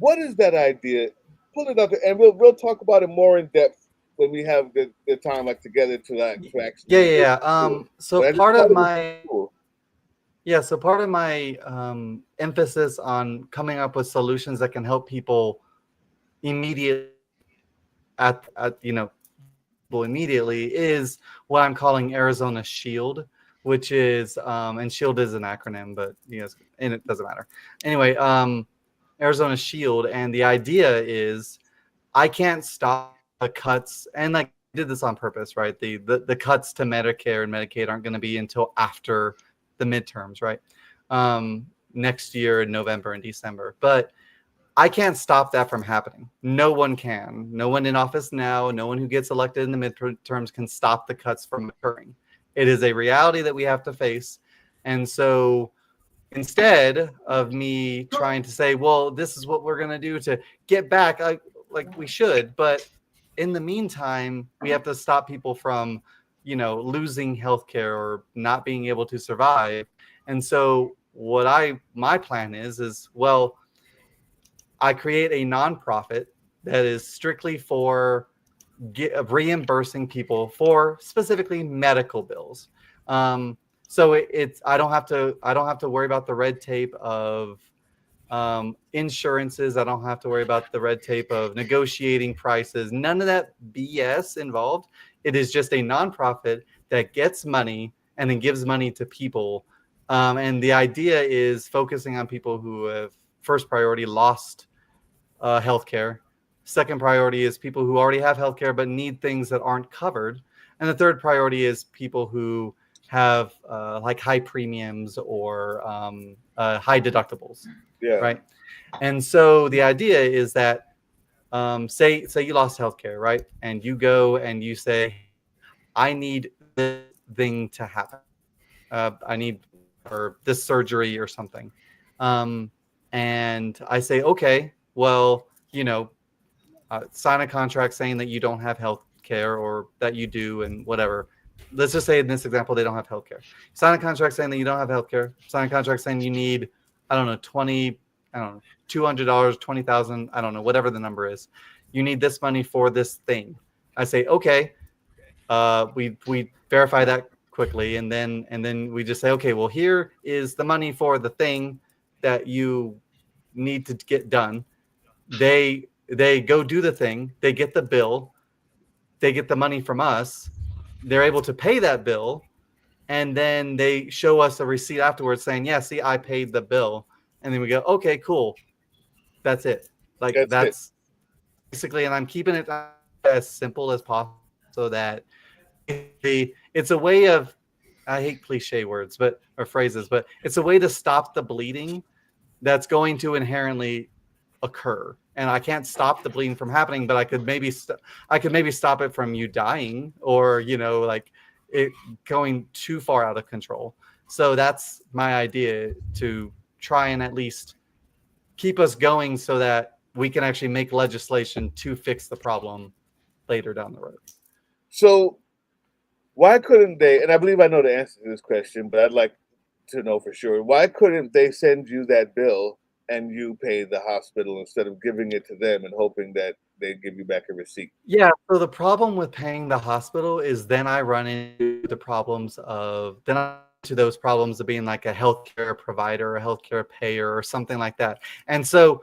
What is that idea? Pull it up, and we'll talk about it more in depth when we have the time together to actually. So part of my emphasis on coming up with solutions that can help people immediately immediately is what I'm calling Arizona Shield, which is and Shield is an acronym, but and it doesn't matter. Anyway, Arizona Shield, and the idea is I can't stop the cuts, and I did this on purpose, right? The cuts to Medicare and Medicaid aren't going to be until after the midterms, right? Next year in November and December, but I can't stop that from happening. No one can. No one in office now, no one who gets elected in the midterms can stop the cuts from occurring. It is a reality that we have to face. And so instead of me trying to say, well, this is what we're going to do to get back, like we should, but in the meantime, we have to stop people from, losing healthcare or not being able to survive. And so my plan is, well, I create a nonprofit that is strictly for reimbursing people for specifically medical bills. So I don't have to worry about the red tape of insurances. I don't have to worry about the red tape of negotiating prices. None of that BS involved. It is just a nonprofit that gets money and then gives money to people. And the idea is focusing on people who have first priority lost healthcare. Second priority is people who already have healthcare but need things that aren't covered. And the third priority is people who have like high premiums or high deductibles. Yeah. Right. And so the idea is that say you lost healthcare, right? And you go and you say, I need this thing to happen. I need or this surgery or something. And I say, okay, well, sign a contract saying that you don't have health care or that you do and whatever. Let's just say in this example, they don't have health care. Sign a contract saying that you don't have health care. Sign a contract saying you need, $200, $20,000, I don't know, whatever the number is. You need this money for this thing. I say, okay, we verify that quickly. And then we just say, okay, well, here is the money for the thing that you need to get done. They go do the thing, they get the bill, they get the money from us, they're able to pay that bill, and then they show us a receipt afterwards saying, yeah, see, I paid the bill. And then we go, okay, cool. That's it. Like that's basically, and I'm keeping it as simple as possible so that it's a way of, I hate cliche words, or phrases, but it's a way to stop the bleeding that's going to inherently occur. And I can't stop the bleeding from happening, but I could maybe stop it from you dying or, like it going too far out of control. So that's my idea, to try and at least keep us going so that we can actually make legislation to fix the problem later down the road. So why couldn't they, and I believe I know the answer to this question, but I'd like to know for sure, why couldn't they send you that bill and you pay the hospital instead of giving it to them and hoping that they give you back a receipt? Yeah. So the problem with paying the hospital is then I run into the problems of those problems of being like a healthcare provider, a healthcare payer, or something like that. And so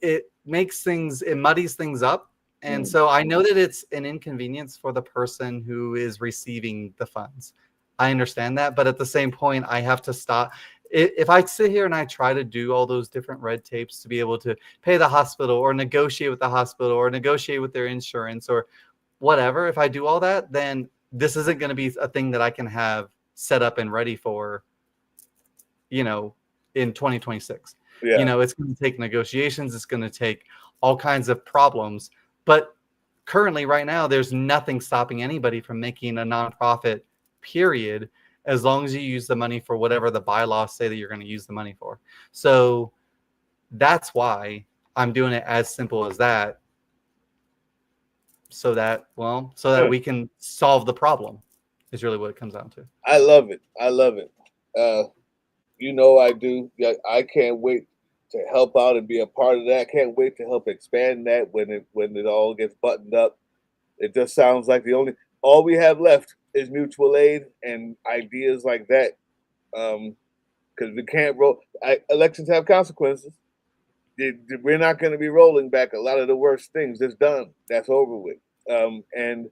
it muddies things up. And so I know that it's an inconvenience for the person who is receiving the funds. I understand that, but at the same point, I have to stop. If I sit here and I try to do all those different red tapes to be able to pay the hospital or negotiate with the hospital or negotiate with their insurance or whatever, if I do all that, then this isn't going to be a thing that I can have set up and ready for, in 2026. Yeah. It's going to take negotiations. It's going to take all kinds of problems. But currently, right now, there's nothing stopping anybody from making a nonprofit, period, as long as you use the money for whatever the bylaws say that you're going to use the money for. So that's why I'm doing it as simple as that, so that we can solve the problem, is really what it comes down to. I love it. I love it. I do. I can't wait to help out and be a part of that. Can't wait to help expand that when it all gets buttoned up. It just sounds like all we have left is mutual aid and ideas like that. Because we can't roll. Elections have consequences. We're not going to be rolling back a lot of the worst things. It's done. That's over with. And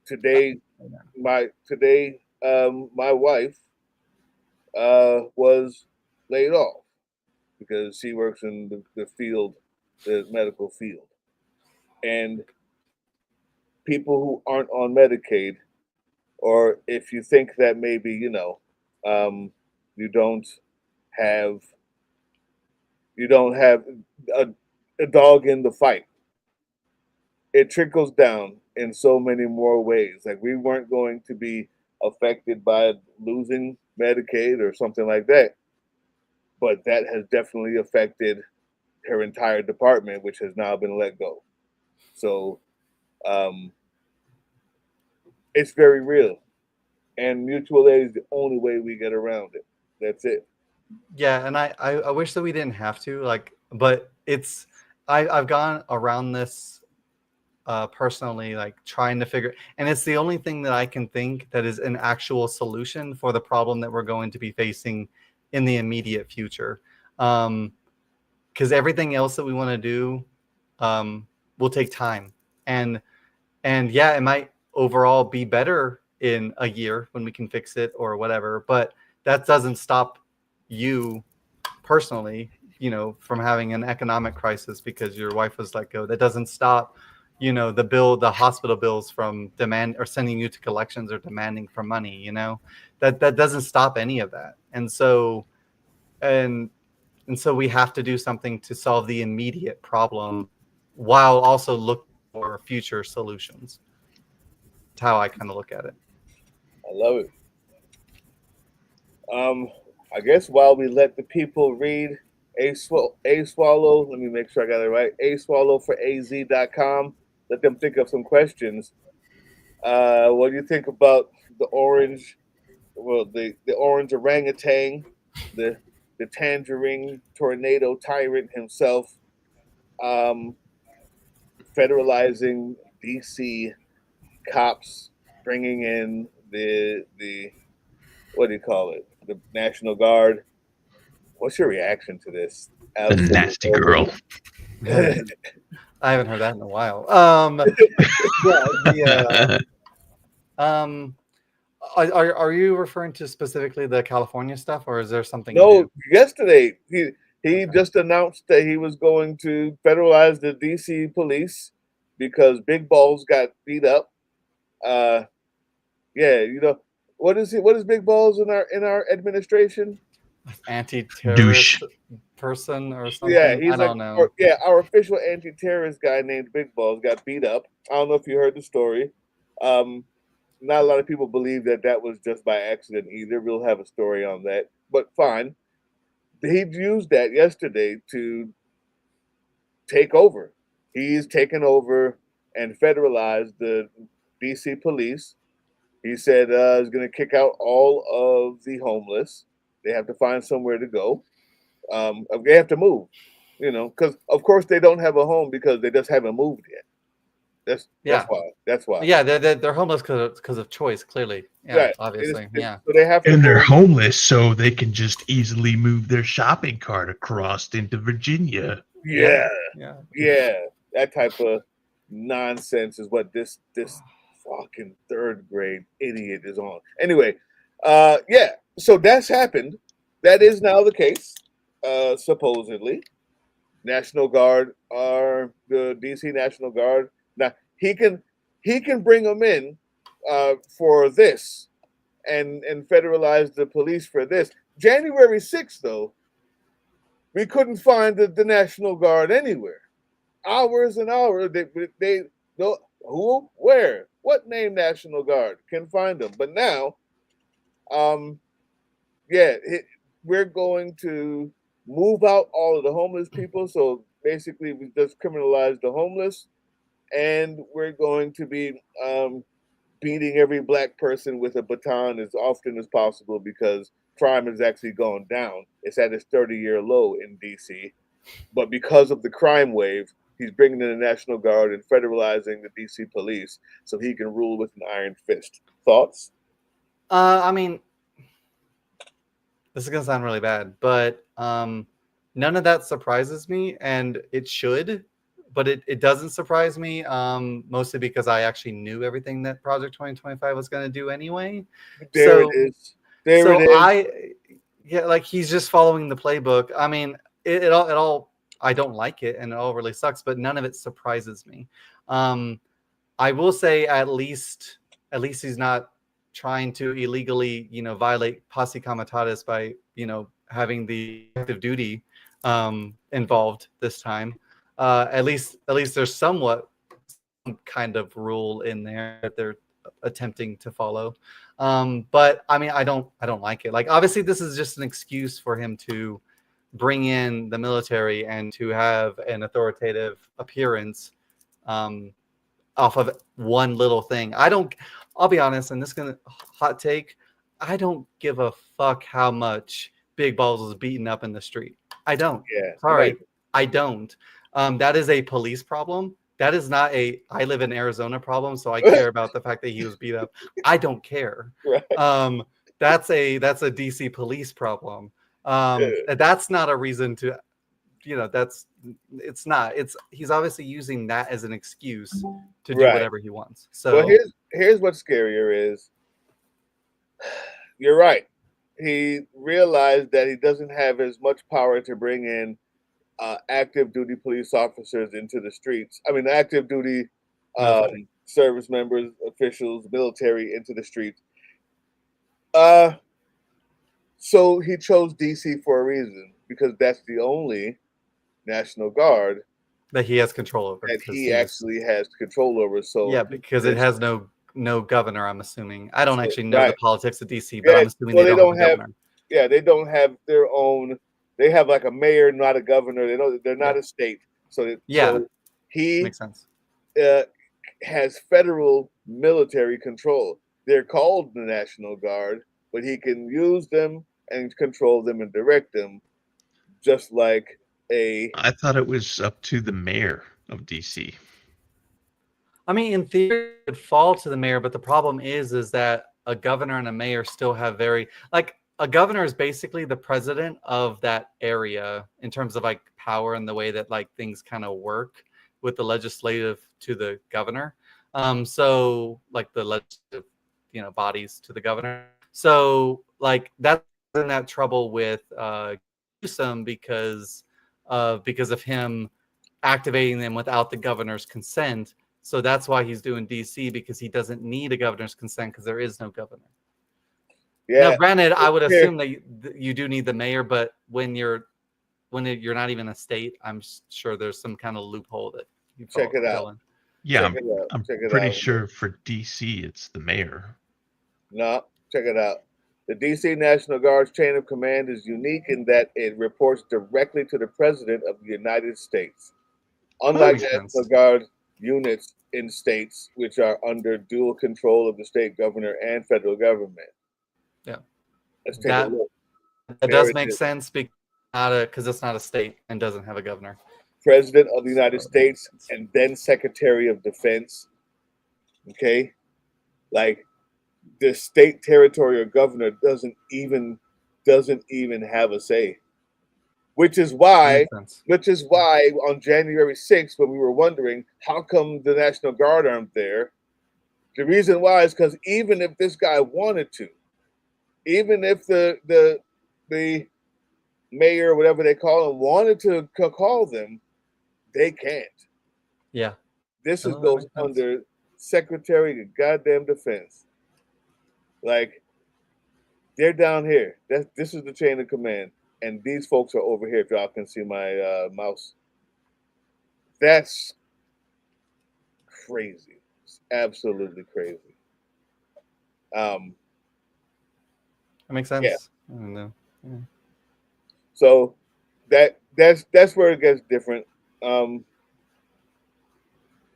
today, my wife was laid off because she works in the field, the medical field. And people who aren't on Medicaid, or if you think that maybe, you don't have a dog in the fight, it trickles down in so many more ways. Like, we weren't going to be affected by losing Medicaid or something like that. But that has definitely affected her entire department, which has now been let go. So it's very real. And mutual aid is the only way we get around it. That's it. Yeah, and I wish that we didn't have to, like, but I've gone around this personally, like trying to figure, and it's the only thing that I can think that is an actual solution for the problem that we're going to be facing in the immediate future. Because everything else that we want to do will take time, and yeah, it might overall be better in a year when we can fix it or whatever, but that doesn't stop you personally, from having an economic crisis because your wife was let go. That doesn't stop, the hospital bills from demand or sending you to collections or demanding for money. That doesn't stop any of that. And so we have to do something to solve the immediate problem while also looking for future solutions. That's how I kind of look at it. I love it. I guess while we let the people read A Swallow, let me make sure I got it right. A Swallow for AZ.com. Let them think of some questions. What do you think about the orange? Well, the orange orangutan, the tangerine tornado tyrant himself, federalizing DC cops, bringing in the what do you call it? The National Guard. What's your reaction to this? The nasty girl. I haven't heard that in a while. Are you referring to specifically the California stuff, or is there something No, new? yesterday he just announced that he was going to federalize the DC police because Big Balls got beat up. Yeah, what is it? What is Big Balls in our administration? Anti-terrorist person or something? Yeah, he's I don't know. Our official anti-terrorist guy named Big Balls got beat up. I don't know if you heard the story. Not a lot of people believe that was just by accident either. We'll have a story on that, but fine. He used that yesterday to take over. He's taken over and federalized the DC police. He said he's going to kick out all of the homeless. They have to find somewhere to go. They have to move, because of course they don't have a home because they just haven't moved yet. That's why. Yeah, they're homeless because of choice, clearly. Yeah, right. obviously. Yeah. So they have to. And they're homeless, so they can just easily move their shopping cart across into Virginia. Yeah. That type of nonsense is what this fucking third grade idiot is on. Anyway, so that's happened. That is now the case, supposedly. National Guard are the DC National Guard. Now he can bring them in for this and federalize the police for this. January 6th, though, we couldn't find the National Guard anywhere. Hours and hours. They who, where, what name National Guard can find them. But now, we're going to move out all of the homeless people. So basically, we just criminalize the homeless, and we're going to be beating every black person with a baton as often as possible because crime has actually gone down. It's at its 30-year low in DC. But because of the crime wave, he's bringing in the National Guard and federalizing the DC police so he can rule with an iron fist. Thoughts? I mean, this is going to sound really bad, but none of that surprises me, and it should, but it doesn't surprise me, mostly because I actually knew everything that Project 2025 was going to do anyway. There it is. Like he's just following the playbook. I mean, it all I don't like it, and it all really sucks, but none of it surprises me. I will say at least he's not trying to illegally, violate posse comitatus by, having the active duty involved this time. At least there's somewhat some kind of rule in there that they're attempting to follow. But I mean, I don't like it. Like, obviously, this is just an excuse for him to bring in the military and to have an authoritative appearance off of one little thing. I'll be honest, and this is gonna hot take. I don't give a fuck how much Big Balls is beaten up in the street. I don't. Yeah. Sorry, Right. I don't. That is a police problem. That is not a I live in Arizona problem, so I care about the fact that he was beat up. I don't care. Right. That's a DC police problem. That's not a reason to, it's not. He's obviously using that as an excuse to do Right. whatever he wants. So Well, here's what's scarier is, you're right. He realized that he doesn't have as much power to bring in active duty police officers into the streets. I mean, active duty service members, officials, military into the streets. So he chose DC for a reason, because that's the only National Guard that he has control over. that he actually has control over. So yeah, because it has no governor. I'm assuming. I don't actually know right. the politics of DC, but Yeah, I'm assuming well, they don't have a governor. Yeah, they don't have their own. They have like a mayor, not a governor. They're not a state. So he makes sense. Has federal military control. They're called the National Guard, but he can use them and control them and direct them, just like I thought it was up to the mayor of DC. I mean, in theory, it would fall to the mayor, but the problem is that a governor and a mayor still have a governor is basically the president of that area in terms of like power and the way that like things kind of work with the legislative to the governor. So like the legislative, bodies to the governor. So like that's in that trouble with Newsom because of him activating them without the governor's consent. So that's why he's doing DC, because he doesn't need a governor's consent because there is no governor. Yeah. Now, granted, I would assume that you do need the mayor, but when you're not even a state, I'm sure there's some kind of loophole that you check it out. Yeah, I'm pretty sure for DC it's the mayor. No, check it out. The DC National Guard's chain of command is unique in that it reports directly to the President of the United States. Unlike National Guard units in states, which are under dual control of the state governor and federal government. Yeah. Let's take a look. That does make sense because it's not a state and doesn't have a governor. President of the United States and then Secretary of Defense. Okay? Like, the state, territory, or governor doesn't even have a say. Which is why on January 6th, when we were wondering how come the National Guard aren't there, the reason why is because even if this guy wanted to, even if the mayor, whatever they call him, wanted to call them, they can't. Yeah. This goes under Secretary of goddamn Defense. Like, they're down here. This is the chain of command. And these folks are over here, if y'all can see my mouse. That's crazy. It's absolutely crazy. That makes sense. Yeah. I don't know. Yeah. So that's where it gets different. And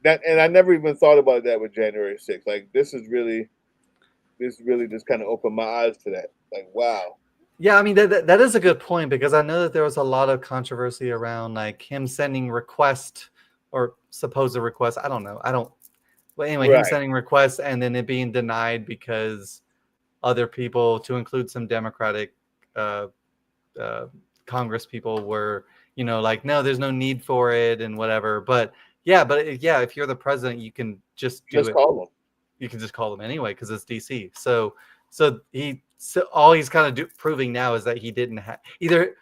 I never even thought about that with January 6th. Like, this really just kind of opened my eyes to that. Like, wow. Yeah, I mean that is a good point, because I know that there was a lot of controversy around like him sending requests or supposed requests. I don't know. But anyway, him sending requests and then it being denied because other people, to include some Democratic Congress people, were like, no, there's no need for it and whatever. But if you're the president, you can just call them. You can just call them anyway because it's DC. So all he's kind of proving now is that he didn't have either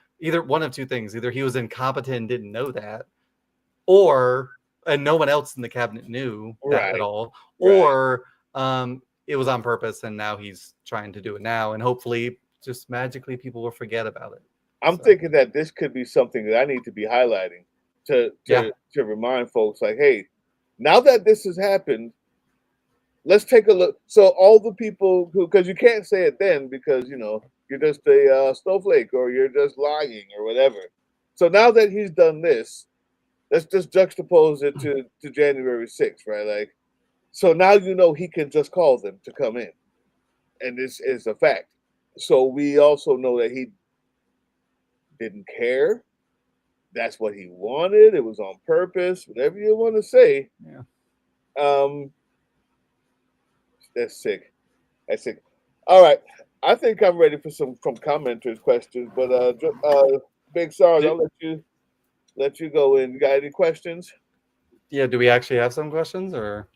one of two things. Either he was incompetent and didn't know that, and no one else in the cabinet knew that at all, or it was on purpose and now he's trying to do it now, and hopefully just magically people will forget about it. I'm thinking that this could be something that I need to be highlighting to remind folks, like, hey, now that this has happened, let's take a look. So all the people who, because you can't say it then because you're just a snowflake or you're just lying or whatever. So now that he's done this, let's just juxtapose it to January 6th, right? Like, so now he can just call them to come in, and this is a fact. So we also know that he didn't care. That's what he wanted. It was on purpose. Whatever you want to say. Yeah. That's sick. That's sick. All right. I think I'm ready for some from commenters questions, but Big Sarge, I'll let you go in. You got any questions? Yeah, do we actually have some questions or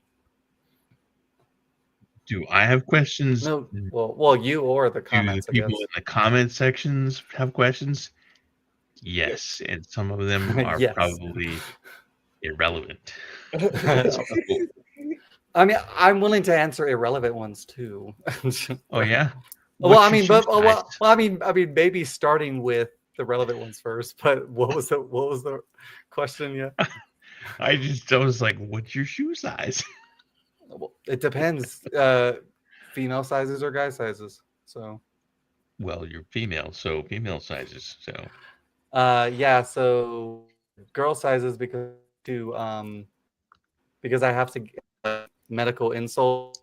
do I have questions? No, well, you or the comments, Do the I people guess. in the comment sections have questions? Yes, and some of them are Yes. probably irrelevant. I mean, I'm willing to answer irrelevant ones too. Oh yeah. Well, I What's your mean, shoe but size? I mean, maybe starting with the relevant ones first. But what was the question? Yeah, I was like, what's your shoe size? well, it depends. Female sizes or guy sizes. So. Well, you're female, so female sizes. So. Yeah. So girl sizes because I have to get medical insoles.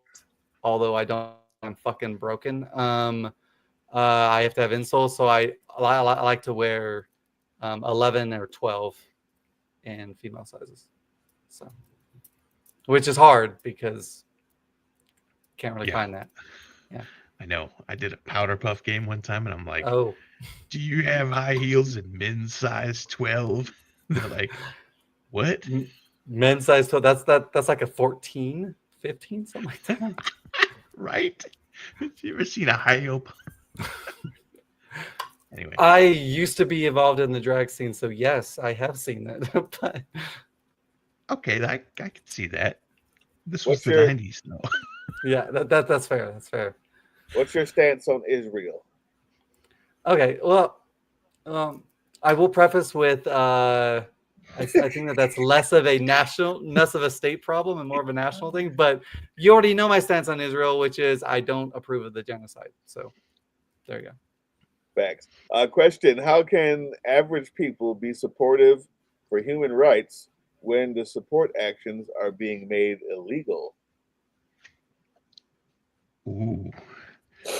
Although I don't, I'm fucking broken. I have to have insoles, so I like to wear 11 or 12 in female sizes. So, which is hard because can't really find that. Yeah, I know. I did a powder puff game one time, and I'm like, "Oh, do you have high heels in men's size 12?" They're like, what? Men's size 12. That's like a 14, 15, something like that. Right? Have you ever seen a high heel? Anyway, I used to be involved in the drag scene, so yes, I have seen that. But okay, I can see that. This was the 90s, though. Yeah, that's fair. That's fair. What's your stance on Israel? Okay, well, I will preface with I think that's less of a state problem and more of a national thing. But you already know my stance on Israel, which is I don't approve of the genocide. So there you go. Facts. Question: how can average people be supportive for human rights when the support actions are being made illegal? Ooh.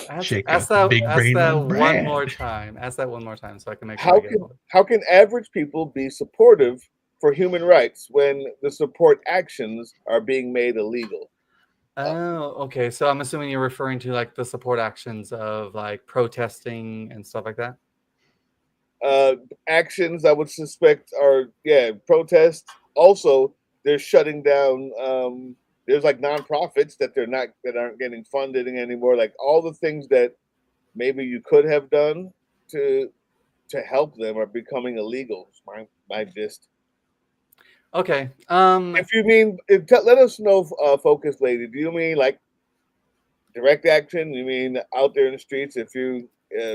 Ask that one more time. Ask that one more time so I can make sure I get it. How can average people be supportive for human rights when the support actions are being made illegal? Oh, okay. So I'm assuming you're referring to like the support actions of like protesting and stuff like that. Actions I would suspect are protests. Also, they're shutting down. There's like nonprofits that aren't getting funded anymore. Like all the things that maybe you could have done to help them are becoming illegal. My gist. Okay. If you mean, let us know, Focus Lady. Do you mean like direct action? You mean out there in the streets? If you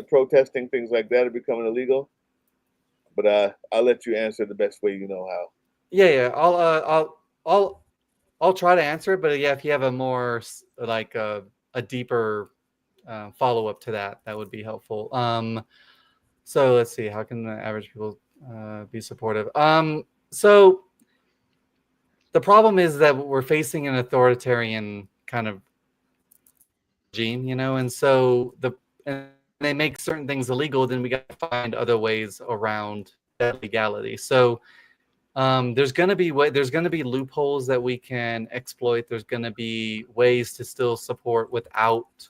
protesting things like that are becoming illegal? But I'll let you answer the best way you know how. Yeah. I'll try to answer it, but yeah, if you have a more like a deeper follow up to that, that would be helpful. So let's see, how can the average people be supportive? So the problem is that we're facing an authoritarian kind of regime, and so and they make certain things illegal, then we got to find other ways around that legality. So there's going to be loopholes that we can exploit. There's going to be ways to still support without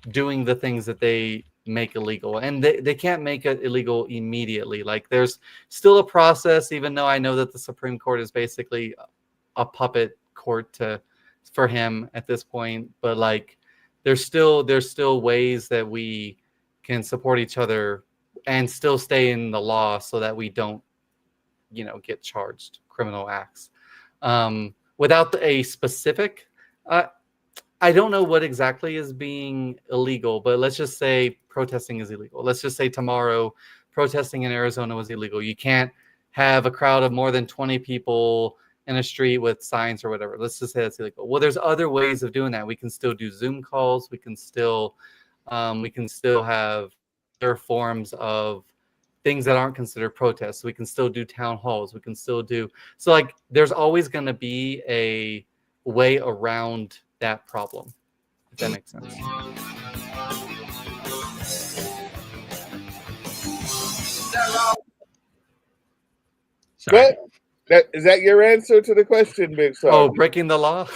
doing the things that they make illegal, and they can't make it illegal immediately. Like there's still a process, even though I know that the Supreme Court is basically a puppet court for him at this point, but like there's still ways that we can support each other and still stay in the law so that we don't get charged criminal acts without a specific I don't know what exactly is being illegal, but let's just say protesting is illegal. Let's just say tomorrow protesting in Arizona was illegal. You can't have a crowd of more than 20 people in a street with signs or whatever. Let's just say that's illegal. Well, there's other ways of doing that. We can still do Zoom calls. We can still have other forms of things that aren't considered protests. We can still do town halls. We can still do so. Like, there's always going to be a way around that problem, if that makes sense. Sorry. Is that your answer to the question, Big Star? Oh, breaking the law?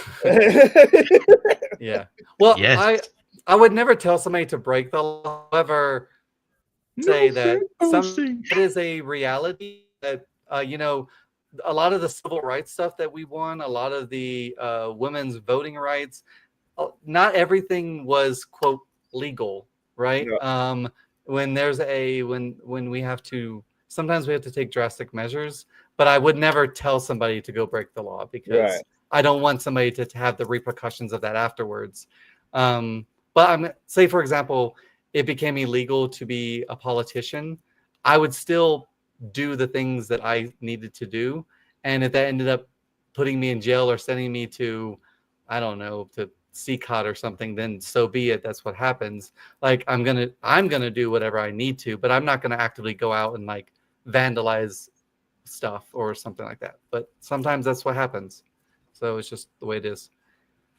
Yeah. Well, yes. I would never tell somebody to break the law. However, say that it is a reality that you know, a lot of the civil rights stuff that we won, a lot of the women's voting rights, not everything was quote legal, right? Yeah. When there's when we have to, sometimes we have to take drastic measures, but I would never tell somebody to go break the law because I don't want somebody to have the repercussions of that afterwards. But I'm say, for example, it became illegal to be a politician, I would still do the things that I needed to do. And if that ended up putting me in jail or sending me to, I don't know, to CCOT or something, then so be it. That's what happens. Like, I'm gonna do whatever I need to, but I'm not gonna actively go out and like vandalize stuff or something like that. But sometimes that's what happens. So it's just the way it is.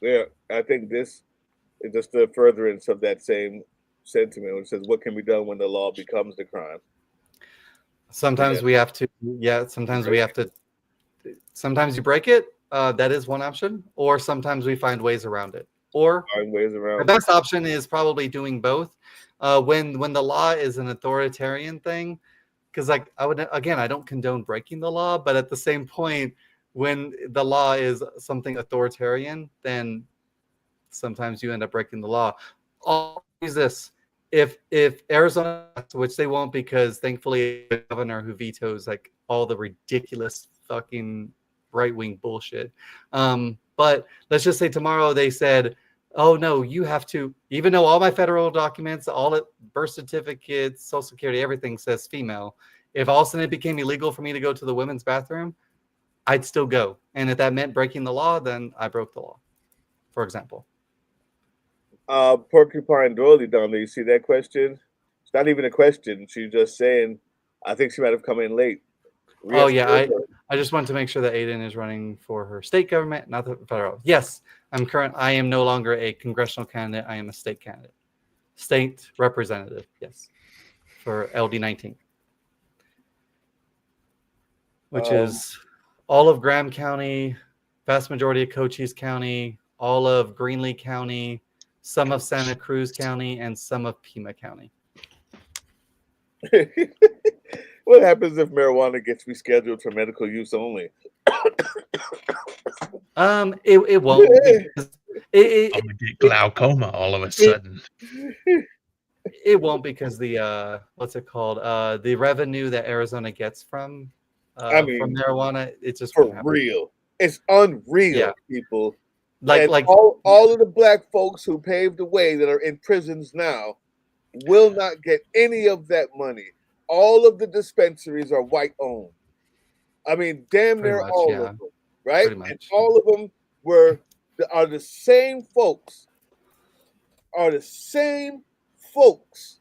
Yeah, I think this is just a furtherance of that same sentiment, which says, "What can be done when the law becomes the crime?" Sometimes we have to. Yeah. Sometimes we have to. Sometimes you break it. That is one option, or sometimes we find ways around it. Or find ways around. The best option is probably doing both. When the law is an authoritarian thing, because like I don't condone breaking the law, but at the same point, when the law is something authoritarian, then sometimes you end up breaking the law. I'll use this. If Arizona, which they won't, because thankfully the governor who vetoes like all the ridiculous fucking right-wing bullshit. But let's just say tomorrow they said, oh no, you have to, even though all my federal documents, all it, birth certificates, social security, everything says female. If all of a sudden it became illegal for me to go to the women's bathroom, I'd still go. And if that meant breaking the law, then I broke the law, for example. Porcupine Doily down there, you see that question? It's not even a question. She's just saying, I think she might have come in late. Oh yeah, I just want to make sure that Aiden is running for her state government, not the federal. Yes, I am no longer a congressional candidate. I am a state candidate. State representative, yes. For LD19. Which is all of Graham County, vast majority of Cochise County, all of Greenlee County, some of Santa Cruz County, and some of Pima County. What happens if marijuana gets rescheduled for medical use only? It won't. I'm gonna get glaucoma all of a sudden. It won't, because the what's it called? The revenue that Arizona gets from marijuana, it's just for real. It's unreal, people. Like all of the black folks who paved the way that are in prisons now will not get any of that money. All of the dispensaries are white owned. I mean, damn near all of them, right? And all of them are the same folks. Are the same folks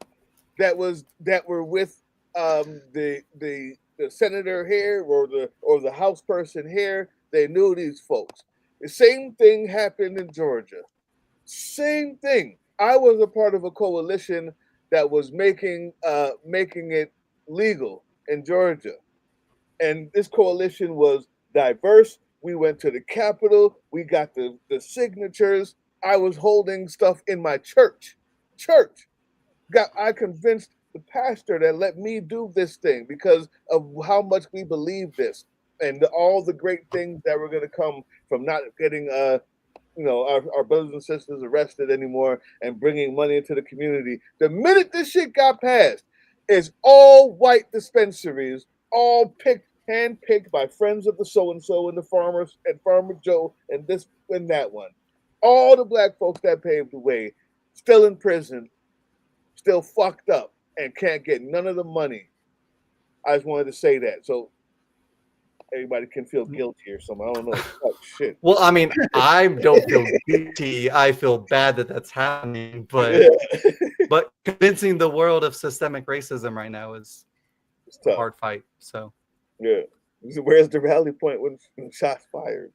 that were with the senator here or the House person here. They knew these folks. The same thing happened in Georgia. Same thing. I was a part of a coalition that was making it legal in Georgia. And this coalition was diverse. We went to the Capitol. We got the signatures. I was holding stuff in my church. I convinced the pastor that let me do this thing because of how much we believe this and all the great things that were going to come from not getting our brothers and sisters arrested anymore and bringing money into the community. The minute this shit got passed, it's all white dispensaries, all hand-picked by friends of the so-and-so and the farmers and Farmer Joe and this and that one. All the black folks that paved the way, still in prison, still fucked up, and can't get none of the money. I just wanted to say that. So everybody can feel guilty or something. I don't know. Oh, shit. Well, I mean, I don't feel guilty. I feel bad that that's happening, but but convincing the world of systemic racism right now is a hard fight. So yeah, where's the rally point when shots fired?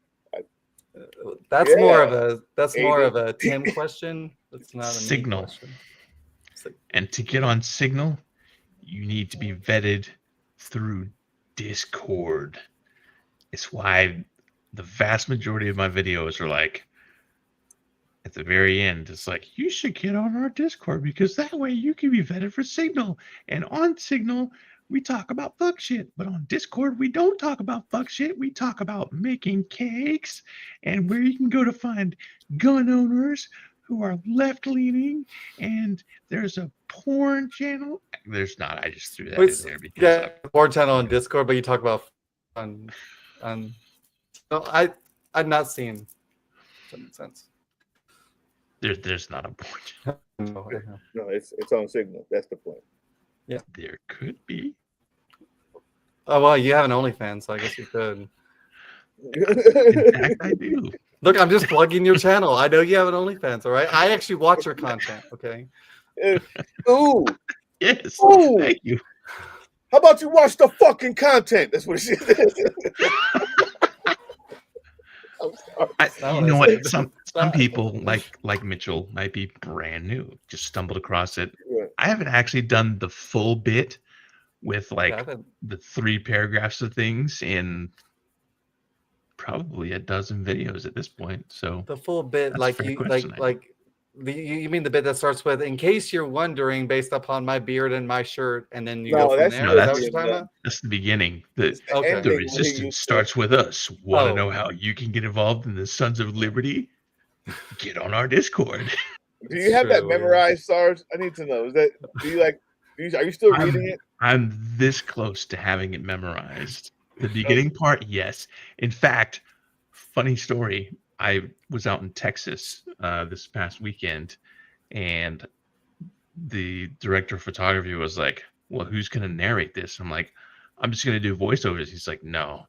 that's more of a Tim question. That's not a Signal. me question. And to get on Signal, you need to be vetted through Discord. It's why the vast majority of my videos are like, at the very end, it's like, you should get on our Discord because that way you can be vetted for Signal. And on Signal, we talk about fuck shit. But on Discord, we don't talk about fuck shit. We talk about making cakes and where you can go to find gun owners who are left-leaning. And there's a porn channel. There's not. I just threw that in there because porn channel on Discord, but you talk about no, I've not seen. That makes sense. There's not a porn channel. No, it's on Signal. That's the point. Yeah, there could be. Oh well, you have an OnlyFans, so I guess you could. In fact, I do. Look, I'm just plugging your channel. I know you have an OnlyFans, all right? I actually watch your content, okay? Ooh. Yes. Ooh. Thank you. How about you watch the fucking content? That's what she said. You know what? Some people like Mitchell might be brand new, just stumbled across it. Yeah. I haven't actually done the full bit with like the 3 paragraphs of things in probably a dozen videos at this point. So the full bit, that's like a fair you question, you mean the bit that starts with "in case you're wondering," based upon my beard and my shirt, and then you go from there. Is that what you're talking about? That's the beginning. The Okay. resistance starts with us. Want to know how you can get involved in the Sons of Liberty? Get on our Discord. Do you have that memorized, Sarge? I need to know. Are you still reading it? I'm this close to having it memorized. The beginning part, yes. In fact, funny story. I was out in Texas this past weekend, and the director of photography was like, well, who's going to narrate this? I'm like, I'm just going to do voiceovers. He's like, no,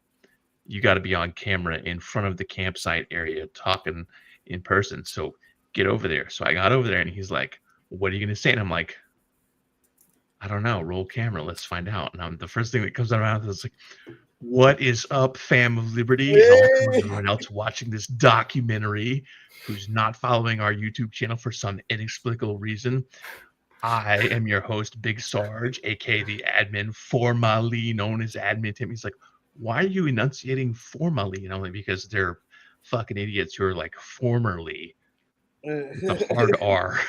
you got to be on camera in front of the campsite area talking in person. So get over there. So I got over there, and he's like, what are you going to say? And I'm like, I don't know. Roll camera. Let's find out. And the first thing that comes out of my mouth is like, what is up, fam of Liberty? And everyone else watching this documentary who's not following our YouTube channel for some inexplicable reason. I am your host, Big Sarge, aka the admin, formerly known as Admin Tim. He's like, why are you enunciating formerly? And I'm like, because they're fucking idiots who are like formerly. The hard R.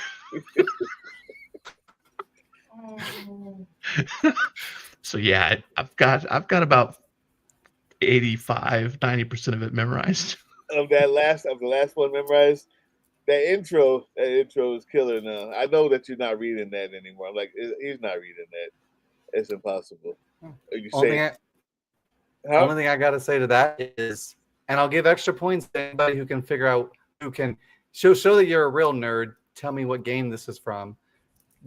So yeah, I've got about 85-90% of it memorized. Of the last one memorized. That intro is killer now. I know that you're not reading that anymore. I'm like, he's not reading that. It's impossible. Only thing I gotta say to that is, and I'll give extra points to anybody who can figure out, who can show that you're a real nerd. Tell me what game this is from.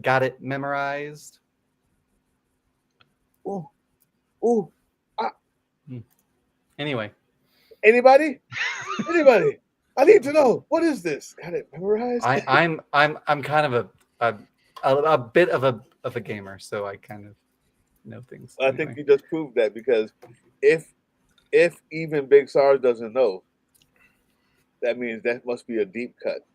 Got it memorized? Ooh. Anyway. Anybody? I need to know. What is this? Got it memorized? I'm kind of a bit of a gamer, so I kind of know things. I think you just proved that, because if even Big Sarge doesn't know, that means that must be a deep cut.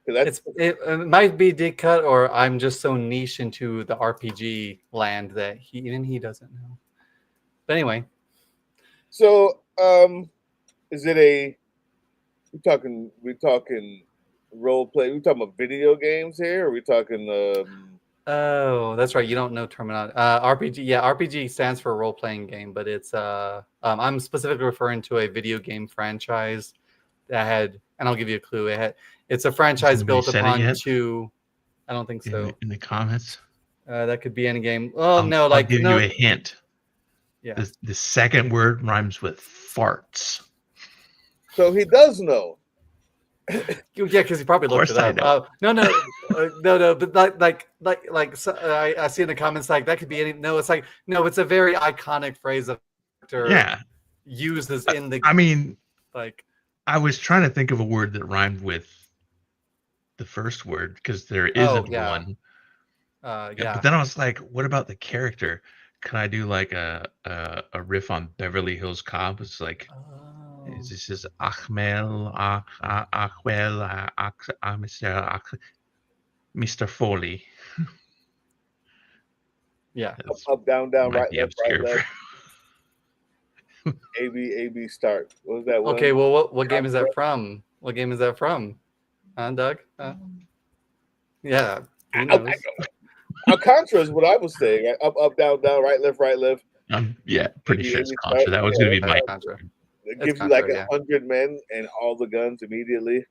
It might be deep cut, or I'm just so niche into the RPG land that even he doesn't know. But anyway. So, is it we're talking role play? We talking about video games here? Or are we talking? Oh, that's right. You don't know terminology. RPG. Yeah, RPG stands for role playing game, but it's I'm specifically referring to a video game franchise that had, and I'll give you a clue. It's a franchise built upon 2. I don't think so. In the comments. That could be any game. Oh no, I'll give you a hint. Yeah. The second word rhymes with farts. So he does know. Yeah, because he probably looked it up. No. But so, I see in the comments like that could be any. No, it's like no. It's a very iconic phrase of. Yeah. uses in the. I mean, like I was trying to think of a word that rhymed with the first word because there isn't one. Yeah. But then I was like, what about the character? Can I do like a riff on Beverly Hills Cop? It's like, this is Achmel, Achwell, Mr. Foley. Yeah. Up, down, down, right, left, right, obscure. left. A B start. What was that one? Okay, well, what game is that from? What game is that from? Huh, Doug? Yeah. Who knows? Contra is what I was saying. Right? Up, down, down, right, left, right, left. Yeah, pretty sure it's Contra. start. That was going to be my. Contra. It gives you like 100 men and all the guns immediately,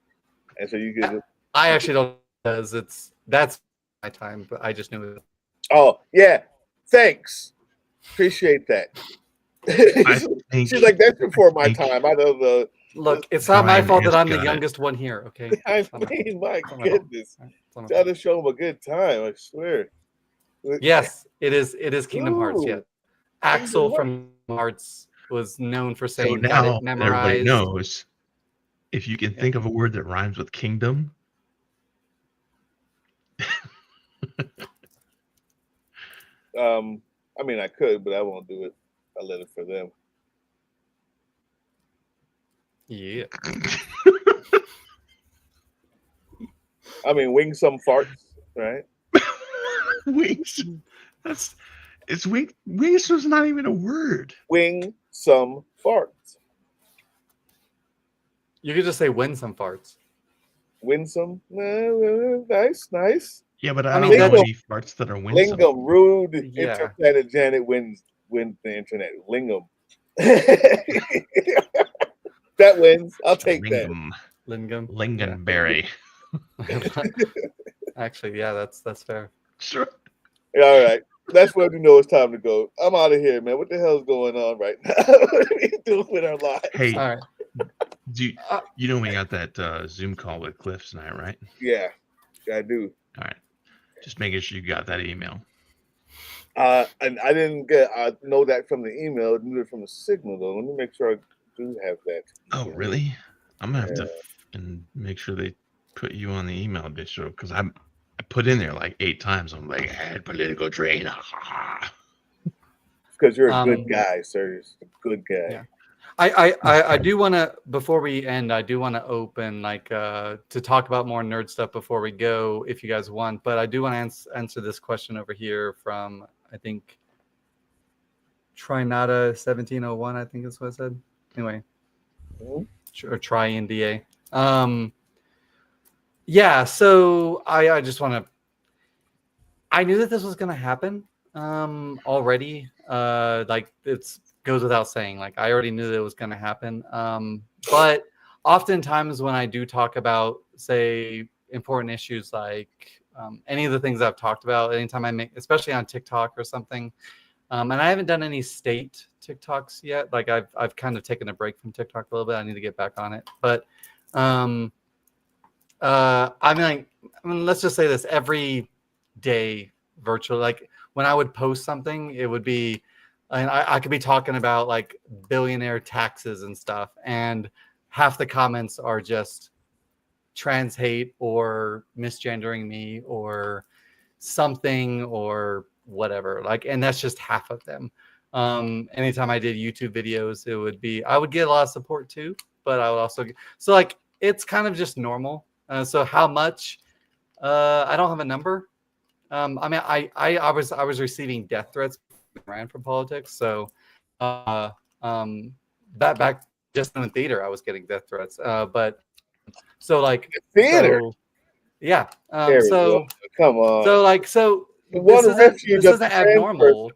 and so you can. I actually don't because that's my time, but I just knew it. Oh yeah, thanks, appreciate that. She's like, that's before my time. I know the. Look, it's not my fault that I'm the youngest one here. Okay. I mean, my goodness, try to show them a good time. I swear. Yes, it is. It is Kingdom Hearts. Yeah, Axel from Hearts was known for saying, so "Got now it memorized." Everybody knows if you can think of a word that rhymes with kingdom. I mean, I could, but I won't do it. I let it for them. Yeah. I mean, wing some farts, right? Wings. Wings was not even a word. Wing some farts. You could just say win some farts. Win some? Nice. Yeah, but I don't know any farts that are winsome. Lingam, rude, interplanetarian wins the internet. Lingam. That wins. I'll take Lingam. that. Lingonberry. Actually, yeah, that's fair. Sure. All right. That's when we know it's time to go. I'm out of here, man. What the hell's going on right now? What are we doing with our lives? Hey, all right. You know we got that Zoom call with Cliff tonight, right? Yeah, I do. All right. Just making sure you got that email. And I didn't know that from the email. I knew it from the signal, though. Let me make sure I do have that. Oh, really? I'm going to have to make sure they put you on the email distro because I put in there like 8 times. I'm like, add political drain. Because you're a good guy, sir. You're a good guy. Yeah. I do want to, before we end, I do want to open to talk about more nerd stuff before we go, if you guys want. But I do want to answer this question over here from, I think, Trinata 1701, I think is what I said. Anyway, or Tri-NDA. Yeah, so I just want to, I knew that this was going to happen already. It's goes without saying, I already knew that it was going to happen. But oftentimes when I do talk about, say, important issues like any of the things I've talked about, anytime I make, especially on TikTok or something, and I haven't done any state TikToks yet. I've kind of taken a break from TikTok a little bit. I need to get back on it. But I mean, let's just say this: every day, virtually, when I would post something, it would be, and I could be talking about billionaire taxes and stuff, and half the comments are just trans hate or misgendering me or something or whatever. And that's just half of them. Anytime I did YouTube videos, it would be, I would get a lot of support too, but I would also get, so it's kind of just normal. So how much? I don't have a number. I mean, I was receiving death threats when I ran for politics. So back just in the theater, I was getting death threats. But so theater, so, yeah. So come on. So the one refuge this isn't abnormal.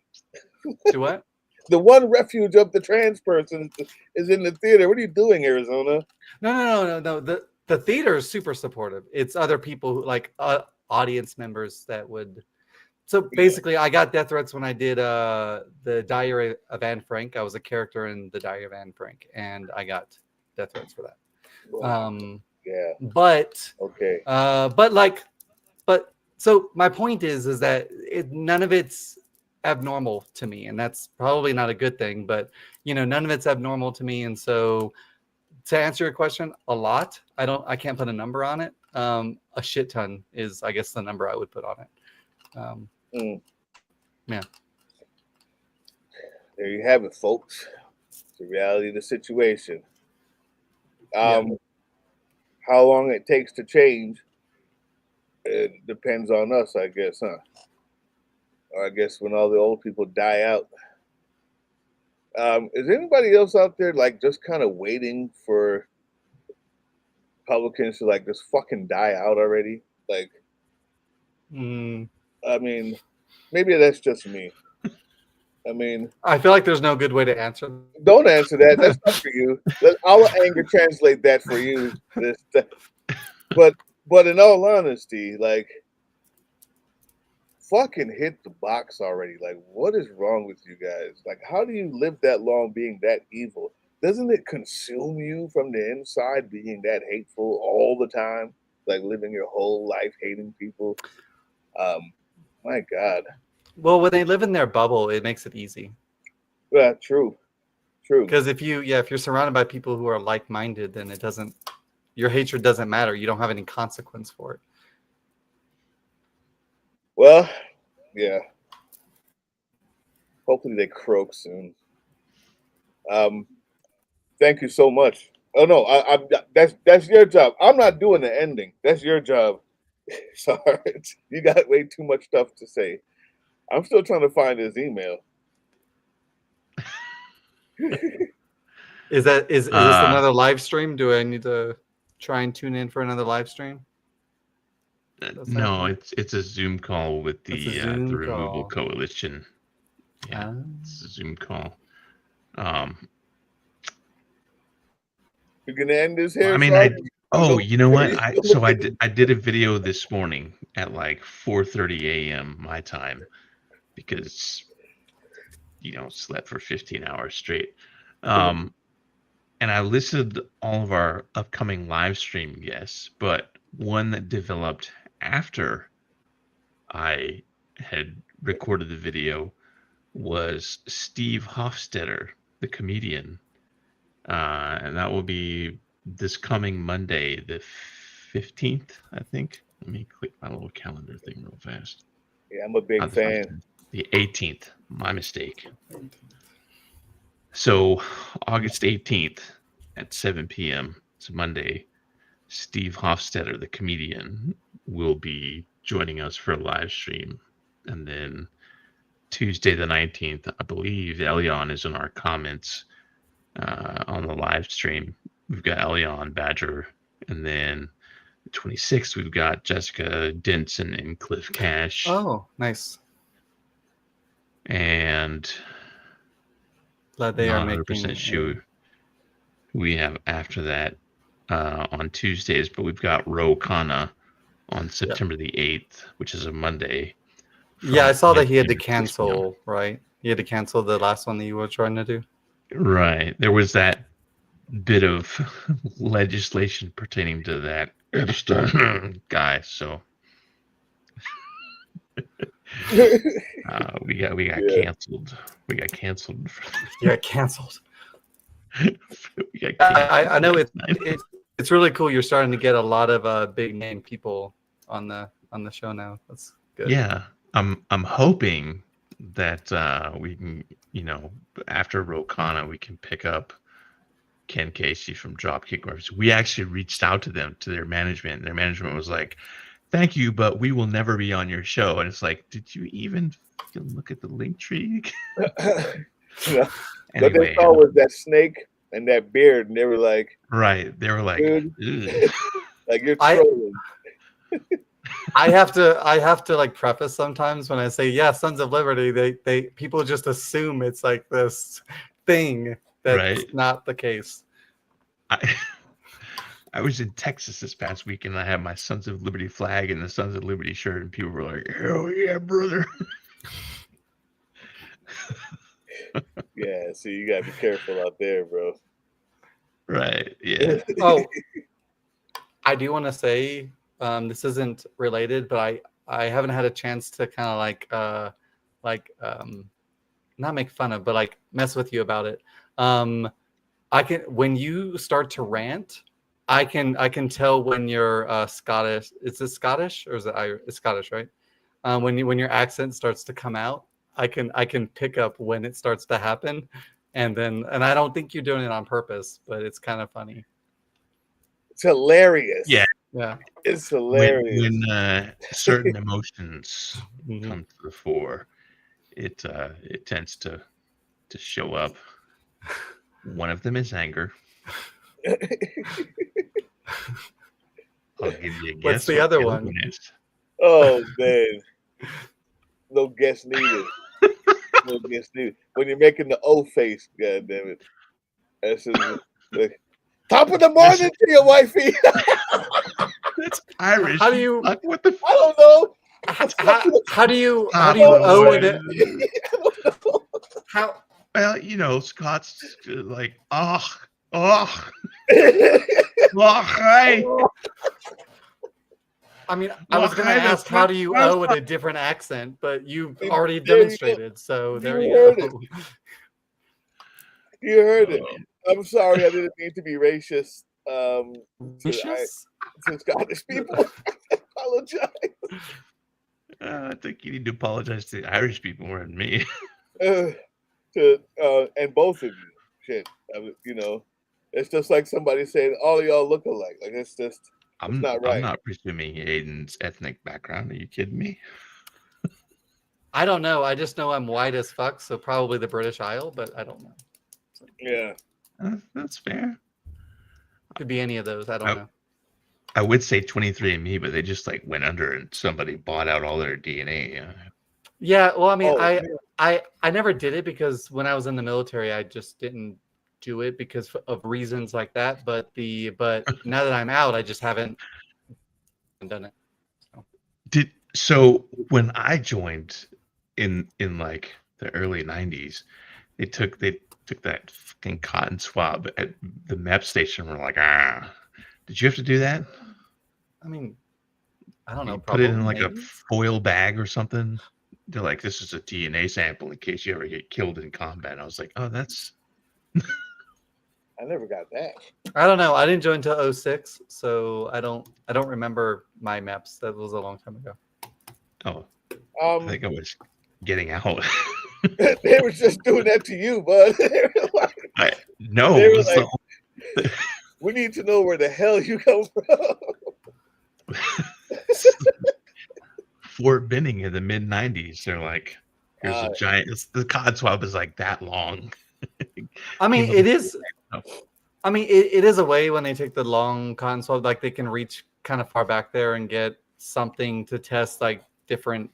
Do what? The one refuge of the trans person is in the theater. What are you doing, Arizona? No. The theater is super supportive. It's other people who audience members that would. So basically, I got death threats when I did the Diary of Anne Frank. I was a character in the Diary of Anne Frank, and I got death threats for that. Yeah. But okay. But so my point is that none of it's abnormal to me, and that's probably not a good thing. But none of it's abnormal to me. And so to answer your question, a lot. I can't put a number on it. A shit ton is, I guess, the number I would put on it. Yeah. There you have it, folks. It's the reality of the situation. How long it takes to change, it depends on us, I guess, huh? Or I guess when all the old people die out. Is anybody else out there like just kind of waiting for Republicans to like just fucking die out already? Like, I mean, maybe that's just me. I mean, I feel like there's no good way to answer. Don't answer that. That's not for you. I'll anger translate that for you. But in all honesty, like, fucking hit the box already. Like, what is wrong with you guys? Like, how do you live that long being that evil? Doesn't it consume you from the inside being that hateful all the time? Like living your whole life hating people? My God. Well, when they live in their bubble, it makes it easy. Yeah, true. Because if you're surrounded by people who are like-minded, then your hatred doesn't matter. You don't have any consequence for it. Well, yeah. Hopefully they croak soon. Thank you so much. Oh no, that's your job. I'm not doing the ending. That's your job. Sorry, you got way too much stuff to say. I'm still trying to find his email. Is this another live stream? Do I need to try and tune in for another live stream? No, it's a Zoom call with the Removal Coalition. Yeah, it's a Zoom call. You're gonna end this here. I mean, you know what? I did a video this morning at like 4:30 a.m. my time because slept for 15 hours straight. And I listed all of our upcoming live stream guests, but one that developed after I had recorded the video was Steve Hofstetter, the comedian. And that will be this coming Monday, the 15th, I think. Let me click my little calendar thing real fast. Yeah, I'm a big fan. The 18th, my mistake. So August 18th at 7 p.m., it's Monday, Steve Hofstetter, the comedian, will be joining us for a live stream. And then Tuesday the 19th, I believe Elion is in our comments on the live stream. We've got Elion, Badger, and then the 26th, we've got Jessica Denson and Cliff Cash. Oh, nice. And glad they are making 100% sure we have after that on Tuesdays, but we've got Ro Khanna on September the 8th, which is a Monday. Yeah, I saw that he had to cancel, right? He had to cancel the last one that you were trying to do. Right. There was that bit of legislation pertaining to that guy, so we got canceled. We got canceled. You got canceled. I know it's really cool. You're starting to get a lot of big name people on the show now. That's good. Yeah, I'm hoping that we can, after Ro Khanna, we can pick up Ken Casey from Dropkick Murphys. We actually reached out to them, to their management. Their management was like, "Thank you, but we will never be on your show." And it's like, did you even look at the link tree? What they saw was that snake and that beard, and they were like, right. They were like, like you're trolling. I have to like preface sometimes when I say, yeah, Sons of Liberty, they people just assume it's like this thing that's not the case. I was in Texas this past week and I had my Sons of Liberty flag and the Sons of Liberty shirt, and people were like, "Hell yeah, brother." Yeah, so you gotta be careful out there, bro. Right. Yeah. Oh, I do want to say, this isn't related, but I haven't had a chance to kind of not make fun of, but like mess with you about it. I can when you start to rant, I can tell when you're Scottish. Is it Scottish or is it Irish? It's Scottish, right? When your accent starts to come out, I can pick up when it starts to happen, and I don't think you're doing it on purpose, but it's kind of funny. It's hilarious. Yeah. It's hilarious. When certain emotions come to the fore, it tends to show up. One of them is anger. I'll give you a guess. What's the other one? Is. Oh man, no guess needed. No guess needed. When you're making the O face, god damn it. That's like, top of the morning to your wifey. That's Irish. How do you? What the? I don't know. How do you owe it? How? Well, you know, Scots like hey. I mean, I was going to ask, how do you owe it a different accent? But you've already demonstrated, so there you go. You heard it. I'm sorry, I didn't mean to be racist. To Scottish people. I apologize. I think you need to apologize to the Irish people more than me. And both of you, shit. You know, it's just like somebody saying all of y'all look alike. Like it's not right. I'm not presuming Aiden's ethnic background. Are you kidding me? I don't know. I just know I'm white as fuck, so probably the British Isle, but I don't know. So, yeah, that's fair. Could be any of those. I don't know. I would say 23andMe, but they just like went under and somebody bought out all their DNA. Yeah, well, I mean, I never did it because when I was in the military, I just didn't do it because of reasons like that. But now that I'm out, I just haven't done it. So when I joined in like the early 90s, they took that fucking cotton swab at the MEP station. We're like, did you have to do that? I mean, I don't know. Put it in like a foil bag or something. They're like, this is a DNA sample in case you ever get killed in combat. And I was like, oh, that's. I never got that. I don't know. I didn't join until 2006, so I don't remember my MEPs. That was a long time ago. Oh, I think I was getting out. They were just doing that to you, bud. No. They were like, we need to know where the hell you come from. Fort Benning in the mid 90s. They're like, here's a giant. The cotton swab is like that long. I mean, it is. I mean, it is a way when they take the long cotton swab, like they can reach kind of far back there and get something to test like different.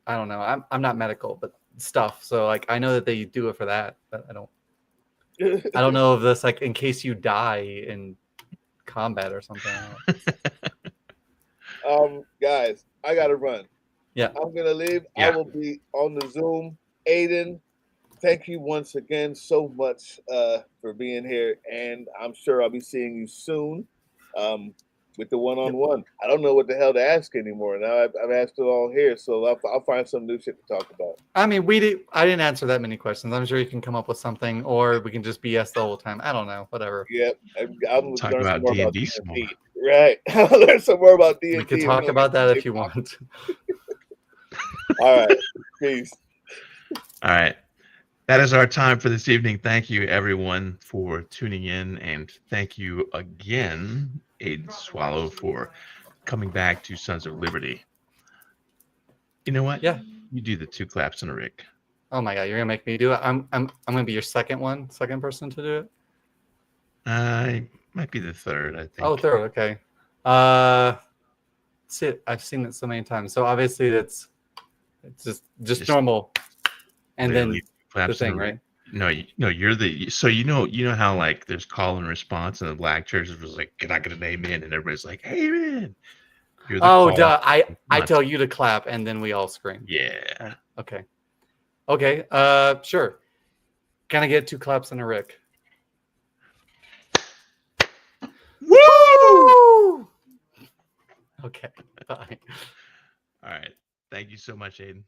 I don't know. I'm not medical, but stuff. So like I know that they do it for that, but I don't know if this like in case you die in combat or something. Guys, I gotta run. Yeah, I'm gonna leave. Yeah. I will be on the Zoom. Aiden, thank you once again so much for being here, and I'm sure I'll be seeing you soon with the one-on-one. I don't know what the hell to ask anymore. Now I've asked it all here, so I'll find some new shit to talk about. I mean, I didn't answer that many questions. I'm sure you can come up with something, or we can just BS the whole time. I don't know, whatever. Yep, I'm talk about D&D some more. Right, I'll learn some more about D&D. We can talk about that if you want. All right, peace. All right. That is our time for this evening. Thank you, everyone, for tuning in. And thank you again, Aiden Swallow, for coming back to Sons of Liberty. You know what? Yeah. You do the 2 claps and a Rick. Oh, my God. You're going to make me do it? I'm going to be your second person to do it? I might be the third, I think. Oh, third. Okay. That's it. I've seen it so many times. So obviously it's just normal. And then the thing, right? No, you're the so you know how like there's call and response, and the black churches was like, "Can I get an amen?" And everybody's like, "Amen." Oh, duh! I tell you to clap, and then we all scream. Yeah. Okay. Sure. Can I get 2 claps and a Rick? Woo! Okay. Bye. All right. Thank you so much, Aiden.